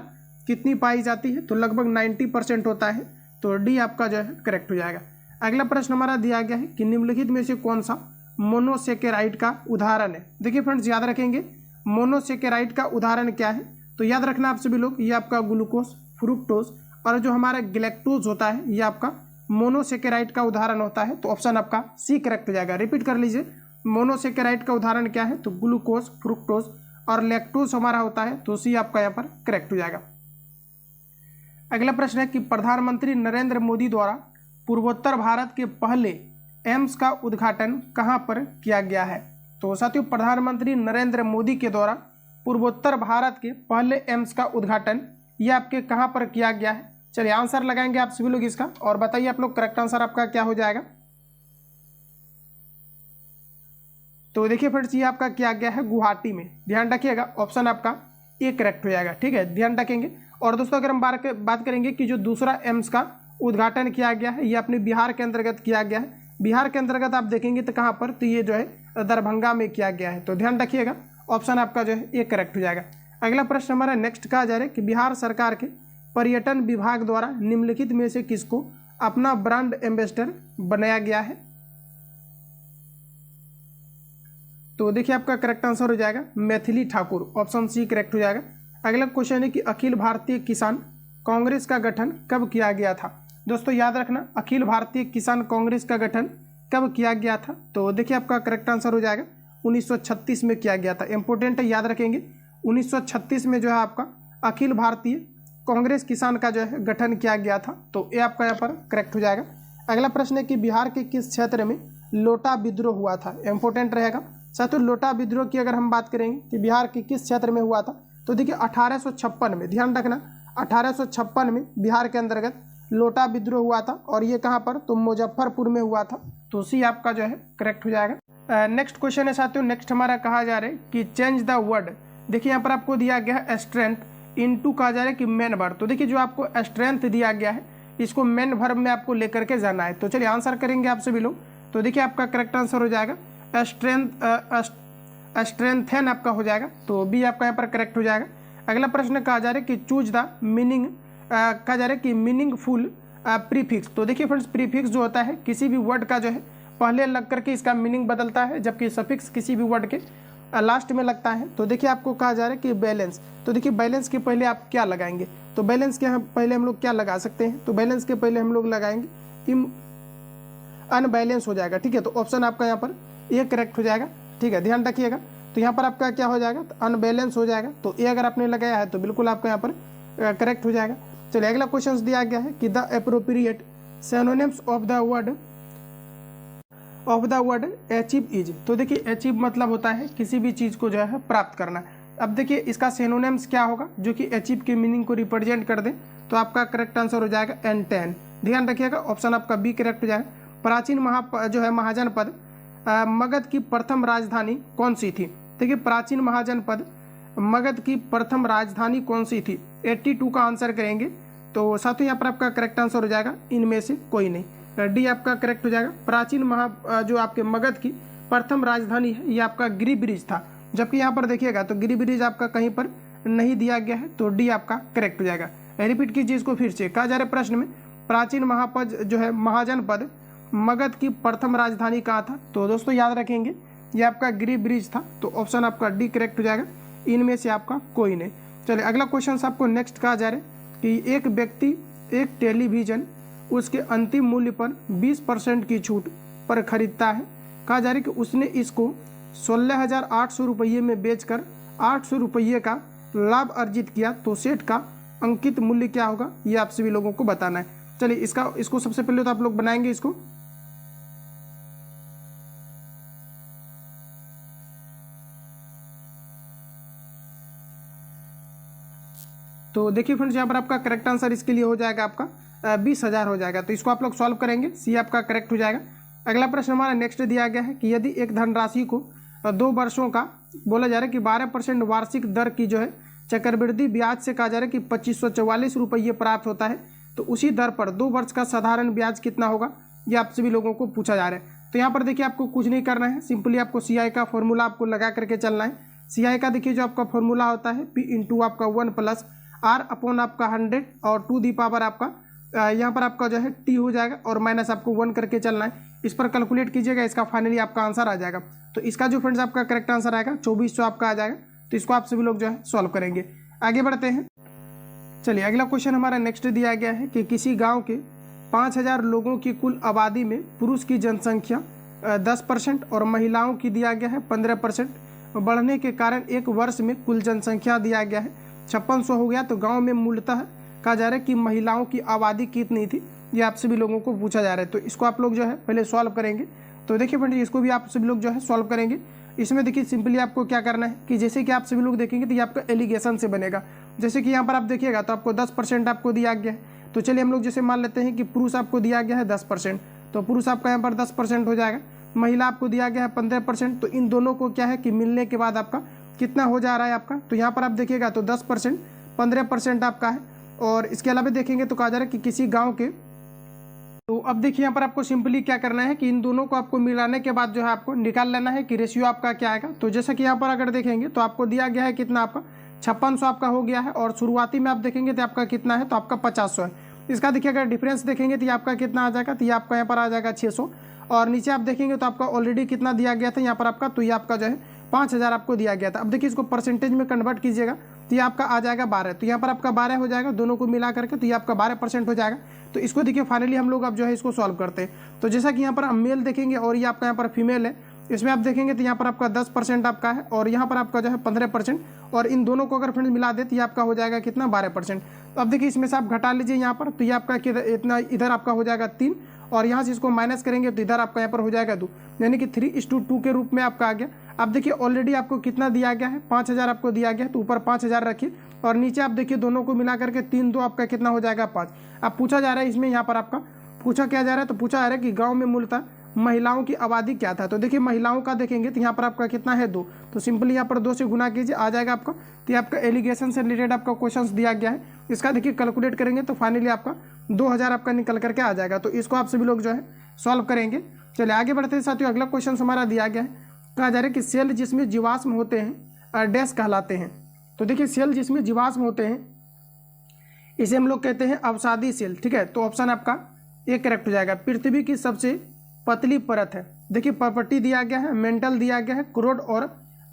कितनी पाई जाती है? तो लगभग 90% होता है। तो डी आपका जो है करेक्ट हो जाएगा। अगला प्रश्न हमारा दिया गया है कि निम्नलिखित में से कौन सा मोनोसेकेराइड का उदाहरण है? देखिए फ्रेंड्स याद रखेंगे मोनोसेकेराइड का उदाहरण क्या है? तो याद रखना आप सभी लोग, ये आपका ग्लूकोज, फ्रुक्टोज और जो हमारा ग्लैक्टोज होता है ये आपका मोनोसेकेराइड का उदाहरण होता है। तो ऑप्शन आपका सी करेक्ट हो जाएगा। रिपीट कर लीजिए, मोनोसेकेराइड का उदाहरण क्या है, तो ग्लूकोज, फ्रुक्टोज और लैक्टोज हमारा होता है, तो सी आपका यहाँ पर करेक्ट हो जाएगा। अगला प्रश्न है कि प्रधानमंत्री नरेंद्र मोदी द्वारा पूर्वोत्तर भारत के पहले एम्स का उद्घाटन कहाँ पर किया गया है। तो साथियों, प्रधानमंत्री नरेंद्र मोदी के द्वारा पूर्वोत्तर भारत के पहले एम्स का उद्घाटन ये आपके कहाँ पर किया गया है। चलिए आंसर लगाएंगे आप सभी लोग इसका और बताइए आप लोग करेक्ट आंसर आपका क्या हो जाएगा। तो देखिए फ्रेंड्स, ये आपका किया गया है गुवाहाटी में, ध्यान रखिएगा, ऑप्शन आपका ए करेक्ट हो जाएगा। ठीक है, ध्यान रखेंगे। और दोस्तों अगर हम बात करेंगे कि जो दूसरा एम्स का उद्घाटन किया गया है ये अपने बिहार के अंतर्गत किया गया है। बिहार के अंतर्गत आप देखेंगे तो कहाँ पर, तो ये जो है दरभंगा में किया गया है। तो ध्यान रखिएगा, ऑप्शन आपका जो है ये करेक्ट हो जाएगा। अगला प्रश्न हमारा नेक्स्ट कहा जा रहा है कि बिहार सरकार के पर्यटन विभाग द्वारा निम्नलिखित में से किसको अपना ब्रांड एम्बेसडर बनाया गया है। तो देखिए आपका करेक्ट आंसर हो जाएगा Maithili Thakur, option c correct हो जाएगा। अगला क्वेश्चन है कि अखिल भारतीय किसान कांग्रेस का गठन कब किया गया था। दोस्तों याद रखना, अखिल भारतीय किसान कांग्रेस का गठन कब किया गया था। तो देखिए आपका करेक्ट आंसर हो जाएगा 1936 में किया गया था। इंपॉर्टेंट है, याद रखेंगे 1936 में जो है आपका अखिल भारतीय कांग्रेस किसान का जो है गठन किया गया था। तो ये आपका यहाँ पर करेक्ट हो जाएगा। अगला प्रश्न है कि बिहार के किस क्षेत्र में लोटा विद्रोह हुआ था। इंपॉर्टेंट रहेगा साथियों, लोटा विद्रोह की अगर हम बात करेंगे कि बिहार के किस क्षेत्र में हुआ था, तो देखिए 1856 में, ध्यान रखना 1856 में बिहार के अंतर्गत लोटा विद्रोह हुआ था और ये कहाँ पर, तो मुजफ्फरपुर में हुआ था। तो सी आपका जो है करेक्ट हो जाएगा। नेक्स्ट क्वेश्चन है साथियों, नेक्स्ट हमारा कहा जा रहा है कि चेंज द वर्ड। देखिए यहाँ पर आपको दिया गया है स्ट्रेंथ इनटू कहा जा रहा है कि मेन वर्ब। तो देखिए जो आपको स्ट्रेंथ दिया गया है इसको मेन वर्ब में आपको लेकर के जाना है। तो चलिए आंसर करेंगे आप सभी लोग। तो देखिए आपका करेक्ट आंसर हो जाएगा स्ट्रेंथन आपका हो जाएगा। तो बी आपका यहाँ पर करेक्ट हो जाएगा। अगला प्रश्न कहा जा रहा है कि चूज द मीनिंग, कहा जा रहा है कि मीनिंगफुल प्रीफिक्स। तो देखिए फ्रेंड्स, प्रीफिक्स जो होता है किसी भी वर्ड का जो है पहले लग करके इसका मीनिंग बदलता है, जबकि सफिक्स किसी भी वर्ड के लास्ट में लगता है। तो देखिए आपको कहा जा रहा है कि बैलेंस। तो देखिए बैलेंस के पहले आप क्या लगाएंगे, तो बैलेंस के पहले हम लोग क्या लगा सकते हैं, तो बैलेंस के पहले हम लोग लगाएंगे अनबैलेंस हो जाएगा। ठीक है, तो ऑप्शन आपका यहाँ पर ए करेक्ट हो जाएगा। ठीक है, ध्यान रखिएगा। तो यहाँ पर आपका क्या हो जाएगा, तो अनबैलेंस हो जाएगा। तो ए अगर आपने लगाया है तो बिल्कुल आपका यहाँ पर करेक्ट हो जाएगा। चलिए अगला क्वेश्चन दिया गया है कि the appropriate synonyms of the word achieve is. तो देखिए अचीव मतलब होता है किसी भी चीज़ को जो है प्राप्त करना। अब देखिए इसका सिनोनिम्स क्या होगा जो कि अचीव के मीनिंग को रिप्रेजेंट कर दे। तो आपका करेक्ट आंसर हो जाएगा एंटेन। ध्यान रखिएगा, ऑप्शन आपका बी करेक्ट हो जाएगा। प्राचीन महाजनपद मगध की प्रथम राजधानी कौन सी थी। देखिए प्राचीन महाजनपद मगध की प्रथम राजधानी कौन सी थी, 82 का आंसर करेंगे। तो साथियों यहाँ पर आपका करेक्ट आंसर हो जाएगा इनमें से कोई नहीं, डी आपका करेक्ट हो जाएगा। प्राचीन जो आपके मगध की प्रथम राजधानी है ये आपका गिरिब्रिज था, जबकि यहाँ पर देखिएगा तो गिरिब्रिज आपका कहीं पर नहीं दिया गया है। तो डी आपका करेक्ट हो जाएगा। रिपीट कीजिए इसको फिर से, कहा जा रहा है प्रश्न में प्राचीन महाजनपद मगध की प्रथम राजधानी कहाँ था। तो दोस्तों याद रखेंगे ये आपका गिरिब्रिज था। तो ऑप्शन आपका डी करेक्ट हो जाएगा, इनमें से आपका कोई नहीं। चलिए अगला क्वेश्चन आपको नेक्स्ट कहा जा रहा है कि एक व्यक्ति एक टेलीविजन उसके अंतिम मूल्य पर 20% की छूट पर खरीदता है। कहा जा रहा है कि उसने इसको 16,800 रुपये में बेचकर 800 रुपये का लाभ अर्जित किया। तो सेट का अंकित मूल्य क्या होगा ये आप सभी लोगों को बताना है। चलिए इसको सबसे पहले तो आप लोग बनाएंगे इसको। तो देखिए फ्रेंड्स यहाँ पर आपका करेक्ट आंसर इसके लिए हो जाएगा आपका 20,000 हो जाएगा। तो इसको आप लोग सॉल्व करेंगे, सी आपका करेक्ट हो जाएगा। अगला प्रश्न हमारा नेक्स्ट दिया गया है कि यदि एक धनराशि को 2 वर्षों का बोला जा रहा है कि 12% वार्षिक दर की जो है चक्रवृद्धि ब्याज से कहा जा रहा है कि 2544 रुपये प्राप्त होता है, तो उसी दर पर 2 वर्ष का साधारण ब्याज कितना होगा ये आप सभी लोगों को पूछा जा रहा है। तो यहाँ पर देखिए आपको कुछ नहीं करना है, सिंपली आपको CI का फॉर्मूला आपको लगा करके चलना है। CI का देखिए जो आपका फॉर्मूला होता है P इंटू आपका 1 प्लस R अपॉन आपका 100 और 2 दी पावर आपका यहाँ पर आपका जो है T हो जाएगा और माइनस आपको 1 करके चलना है। इस पर कैलकुलेट कीजिएगा, इसका फाइनली आपका आंसर आ जाएगा। तो इसका जो फ्रेंड्स आपका करेक्ट आंसर आएगा 2400 आपका आ जाएगा। तो इसको आप सभी लोग जो है सॉल्व करेंगे। आगे बढ़ते हैं। चलिए अगला क्वेश्चन हमारा नेक्स्ट दिया गया है कि किसी गाँव के 5000 लोगों की कुल आबादी में पुरुष की जनसंख्या 10% और महिलाओं की दिया गया है 15%। बढ़ने के कारण एक वर्ष में कुल जनसंख्या दिया गया है 5600 हो गया। तो गांव में मूलतः कहा जा रहा है कि महिलाओं की आबादी कितनी थी, ये आप सभी लोगों को पूछा जा रहा है। तो इसको आप लोग जो है पहले सॉल्व करेंगे। तो देखिए फ्रेंड्स, इसको भी आप सभी लोग जो है सॉल्व करेंगे। इसमें देखिए सिंपली आपको क्या करना है कि जैसे कि आप सभी लोग देखेंगे तो ये आपका एलिगेशन से बनेगा। जैसे कि यहाँ पर आप देखिएगा तो आपको 10% आपको दिया गया है। तो चलिए हम लोग जैसे मान लेते हैं कि पुरुष आपको दिया गया है 10%, तो पुरुष आपका यहाँ पर 10% हो जाएगा। महिला आपको दिया गया है 15%। तो इन दोनों को क्या है कि मिलने के बाद आपका कितना हो जा रहा है आपका, तो यहाँ पर आप देखिएगा तो 10% 15% आपका है। और इसके अलावा देखेंगे तो कहा जा रहा है कि किसी गाँव के, तो अब देखिए यहाँ पर आपको सिंपली क्या करना है कि इन दोनों को आपको मिलाने के बाद जो है आपको निकाल लेना है कि रेशियो आपका क्या आएगा। तो जैसा कि यहाँ पर अगर देखेंगे तो आपको दिया गया है कितना, आपका 5600 आपका हो गया है। और शुरुआती में आप देखेंगे तो आपका कितना है, तो आपका 50 है। इसका देखिए अगर डिफरेंस देखेंगे तो ये आपका कितना आ जाएगा, तो ये आपका यहाँ पर आ जाएगा 600। और नीचे आप देखेंगे तो आपका ऑलरेडी कितना दिया गया था यहाँ पर आपका, तो ये आपका जो है 5000 आपको दिया गया था। अब देखिए इसको परसेंटेज में कन्वर्ट कीजिएगा तो ये आपका आ जाएगा 12। तो यहाँ पर आपका 12 हो जाएगा, दोनों को मिला करके तो ये आपका 12% हो जाएगा। तो इसको देखिए फाइनली हम लोग अब जो है इसको सॉल्व करते हैं। तो जैसा कि यहाँ पर हम मेल देखेंगे और ये आपका यहाँ पर फीमेल है, इसमें आप देखेंगे तो यहाँ पर आपका 10% आपका है और यहाँ पर आपका जो है 15%। और इन दोनों को अगर फ्रेंड्स मिला दे तो ये आपका हो जाएगा कितना, 12%। तो अब देखिए इसमें से आप घटा लीजिए यहाँ पर, तो ये आपका इतना इधर आपका हो जाएगा 3 और यहाँ से इसको माइनस करेंगे तो इधर आपका यहाँ पर हो जाएगा 2, यानी कि 3:2 के रूप में आपका आ गया। अब देखिए ऑलरेडी आपको कितना दिया गया है, 5000 आपको दिया गया है। तो ऊपर 5000 रखिए और नीचे आप देखिए दोनों को मिला करके 3 2 आपका कितना हो जाएगा 5। अब पूछा जा रहा है इसमें, यहाँ पर आपका पूछा क्या जा रहा है, तो पूछा जा रहा है कि गाँव में मूलतः महिलाओं की आबादी क्या था। तो देखिए महिलाओं का देखेंगे तो यहाँ पर आपका कितना है 2, तो सिंपली यहाँ पर 2 से गुना कीजिए आ जाएगा आपका। तो ये आपका एलिगेशन से रिलेटेड आपका क्वेश्चंस दिया गया है, इसका देखिए कैलकुलेट करेंगे तो फाइनली आपका 2000 आपका निकल करके आ जाएगा। तो इसको आप सभी लोग जो है सॉल्व करेंगे। चलिए आगे बढ़ते हैं साथियों, अगला क्वेश्चन हमारा दिया गया है, कहा जा रहा है कि सेल जिसमें जीवाश्म होते हैं डैश कहलाते हैं। तो देखिए सेल जिसमें जीवाश्म होते हैं इसे हम लोग कहते हैं अवसादी सेल, ठीक है। तो ऑप्शन आपका ए करेक्ट हो जाएगा। पृथ्वी की सबसे पतली परत है, देखिए प्रॉपर्टी दिया गया है, मेंटल दिया गया है, क्रोड और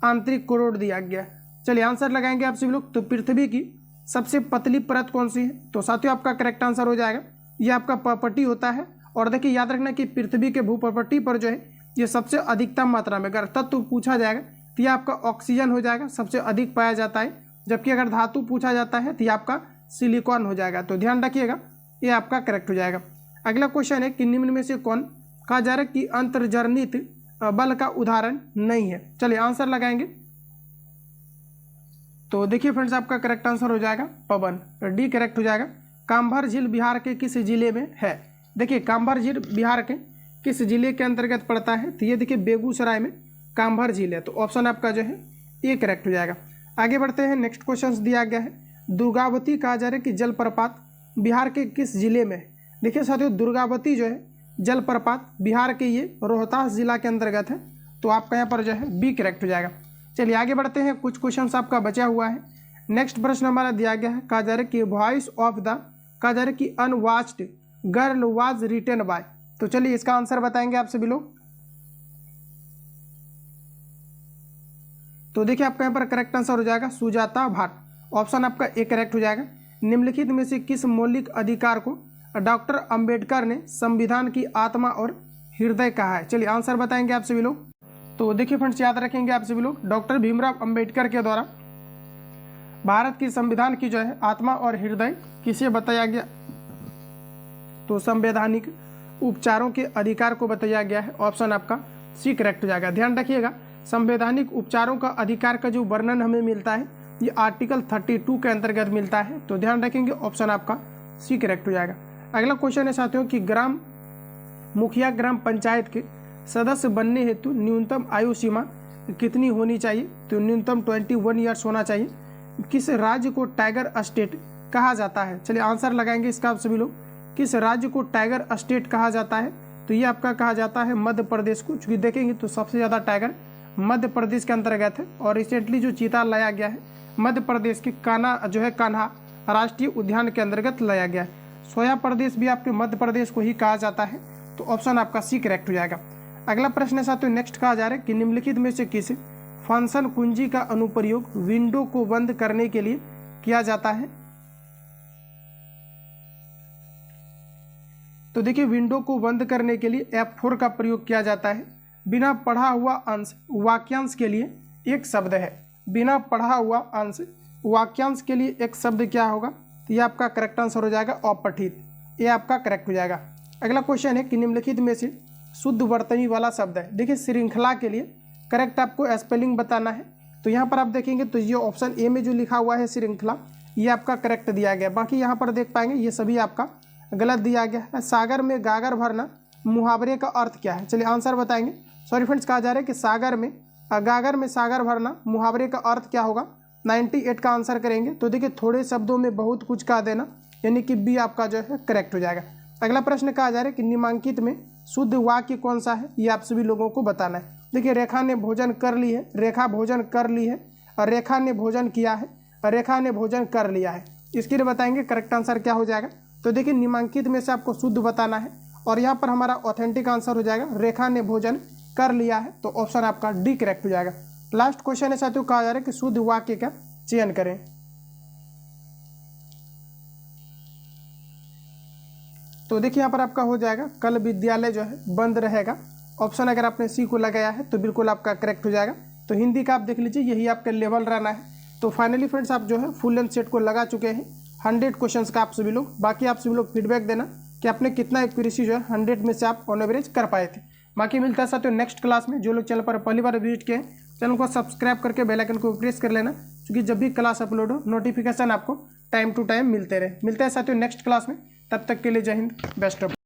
आंतरिक क्रोड दिया गया है। चलिए आंसर लगाएंगे आप सभी लोग। तो पृथ्वी की सबसे पतली परत कौन सी है, तो साथियों आपका करेक्ट आंसर हो जाएगा ये आपका प्रॉपर्टी होता है। और देखिए याद रखना कि पृथ्वी के भूप्रॉपर्टी पर जो है ये सबसे अधिकतम मात्रा में अगर तत्व पूछा जाएगा तो ये आपका ऑक्सीजन हो जाएगा, सबसे अधिक पाया जाता है। जबकि अगर धातु पूछा जाता है तो ये आपका सिलिकॉन हो जाएगा। तो ध्यान रखिएगा ये आपका करेक्ट हो जाएगा। अगला क्वेश्चन है कि निम्न में से कौन, कहा जा रहा है कि अंतर्जनित बल का उदाहरण नहीं है। चलिए आंसर लगाएंगे। तो देखिए फ्रेंड्स आपका करेक्ट आंसर हो जाएगा पवन, डी करेक्ट हो जाएगा। काम्भर झील बिहार के किस जिले में है, देखिए काम्भर झील बिहार के किस जिले के अंतर्गत पड़ता है, तो ये देखिए बेगूसराय में काम्भर झील है। तो ऑप्शन आपका जो है ये करेक्ट हो जाएगा। आगे बढ़ते हैं, नेक्स्ट क्वेश्चन दिया गया है, दुर्गावती कहा जा रहा है कि जलप्रपात बिहार के किस जिले में है। देखिए साथियों दुर्गावती जो है जलप्रपात बिहार के ये रोहतास जिला के अंतर्गत है। तो आपका यहाँ पर जो है बी करेक्ट हो जाएगा। चलिए आगे बढ़ते हैं, कुछ क्वेश्चंस आपका बचा हुआ है। नेक्स्ट प्रश्न हमारा दिया गया है, कहा जा रहा है कि वॉइस ऑफ द, कहा जा रहा है कि अनवॉच्ड गर्ल वाज रिटन बाय। तो चलिए इसका आंसर बताएंगे आप सभी लोग। तो देखिए आपका यहाँ पर करेक्ट आंसर हो जाएगा सुजाता भाट, ऑप्शन आपका ए करेक्ट हो जाएगा। निम्नलिखित में से किस मौलिक अधिकार को डॉक्टर अंबेडकर ने संविधान की आत्मा और हृदय कहा है। चलिए आंसर बताएंगे आप सभी लोग। तो देखिए फ्रेंड्स याद रखेंगे आप सभी लोग, डॉक्टर भीमराव अंबेडकर के द्वारा भारत की संविधान की जो है आत्मा और हृदय किसे बताया गया, तो संवैधानिक उपचारों के अधिकार को बताया गया है। ऑप्शन आपका सी करेक्ट हो जाएगा। ध्यान रखिएगा संवैधानिक उपचारों का अधिकार का जो वर्णन हमें मिलता है ये आर्टिकल 32 के अंतर्गत मिलता है। तो ध्यान रखेंगे ऑप्शन आपका सी करेक्ट हो जाएगा। अगला क्वेश्चन है साथियों कि ग्राम मुखिया ग्राम पंचायत के सदस्य बनने हेतु न्यूनतम आयु सीमा कितनी होनी चाहिए, तो न्यूनतम 21 ईयर्स होना चाहिए। किस राज्य को टाइगर स्टेट कहा जाता है, चलिए आंसर लगाएंगे इसका आप सभी लोग। किस राज्य को टाइगर स्टेट कहा जाता है, तो ये आपका कहा जाता है मध्य प्रदेश को। चूँकि देखेंगे तो सबसे ज़्यादा टाइगर मध्य प्रदेश के अंतर्गत है। और रिसेंटली जो चीता लाया गया है मध्य प्रदेश के कान्हा राष्ट्रीय उद्यान के अंतर्गत लाया गया है। सोया प्रदेश भी आपके मध्य प्रदेश को ही कहा जाता है। तो ऑप्शन आपका सी करेक्ट हो जाएगा। अगला प्रश्न है साथियों, नेक्स्ट कहा जा रहा है कि निम्नलिखित में से किस फंक्शन कुंजी का अनुप्रयोग विंडो को बंद करने के लिए किया जाता है। तो देखिए विंडो को बंद करने के लिए F4 का प्रयोग किया जाता है। बिना पढ़ा हुआ अंश वाक्यांश के लिए एक शब्द है। बिना पढ़ा हुआ अंश वाक्यांश के लिए एक शब्द क्या होगा? तो ये आपका करेक्ट आंसर हो जाएगा अपठित। ये आपका करेक्ट हो जाएगा। अगला क्वेश्चन है कि निम्नलिखित में से शुद्ध वर्तनी वाला शब्द है। देखिए श्रृंखला के लिए करेक्ट आपको स्पेलिंग बताना है। तो यहाँ पर आप देखेंगे तो ये ऑप्शन ए में जो लिखा हुआ है श्रृंखला, ये आपका करेक्ट दिया गया। बाकी यहाँ पर देख पाएंगे ये सभी आपका गलत दिया गया है। सागर में गागर भरना मुहावरे का अर्थ क्या है? चलिए आंसर बताएंगे। सॉरी फ्रेंड्स, कहा जा रहा है कि सागर में गागर में सागर भरना मुहावरे का अर्थ क्या होगा? 98 का आंसर करेंगे। तो देखिए थोड़े शब्दों में बहुत कुछ कहा देना, यानी कि बी आपका जो है करेक्ट हो जाएगा। अगला प्रश्न कहा जा रहा है कि निम्नांकित में शुद्ध वाक्य कौन सा है? ये आप सभी लोगों को बताना है। देखिए रेखा ने भोजन कर ली है, रेखा भोजन कर ली है, और रेखा ने भोजन किया है, और रेखा ने भोजन कर लिया है। इसके लिए बताएंगे करेक्ट आंसर क्या हो जाएगा। तो देखिए निम्नांकित में से आपको शुद्ध बताना है, और यहाँ पर हमारा ऑथेंटिक आंसर हो जाएगा रेखा ने भोजन कर लिया है। तो ऑप्शन आपका डी करेक्ट हो जाएगा। लास्ट क्वेश्चन है साथियों, कहा जा रहा है कि शुद्ध वाक्य का चयन करें। तो देखिए यहाँ पर आपका हो जाएगा कल विद्यालय जो है बंद रहेगा। ऑप्शन अगर आपने सी को लगाया है तो बिल्कुल आपका करेक्ट हो जाएगा। तो हिंदी का आप देख लीजिए, यही आपका लेवल रहना है। तो फाइनली फ्रेंड्स आप जो है फुल लेंथ सेट को लगा चुके हैं 100 क्वेश्चंस का आप सभी लोग। बाकी आप सभी लोग फीडबैक देना कि आपने कितना एक्यूरेसी जो है 100 में से आप ऑन एवरेज कर पाए थे। बाकी मिलता है साथियों नेक्स्ट क्लास में। जो लोग चैनल पर पहली बार विजिट किए हैं चैनल को सब्सक्राइब करके बेल आइकन को प्रेस कर लेना, क्योंकि जब भी क्लास अपलोड हो नोटिफिकेशन आपको टाइम टू टाइम मिलते रहे। मिलते हैं साथियों नेक्स्ट क्लास में। तब तक के लिए जय हिंद, बेस्ट ऑफ।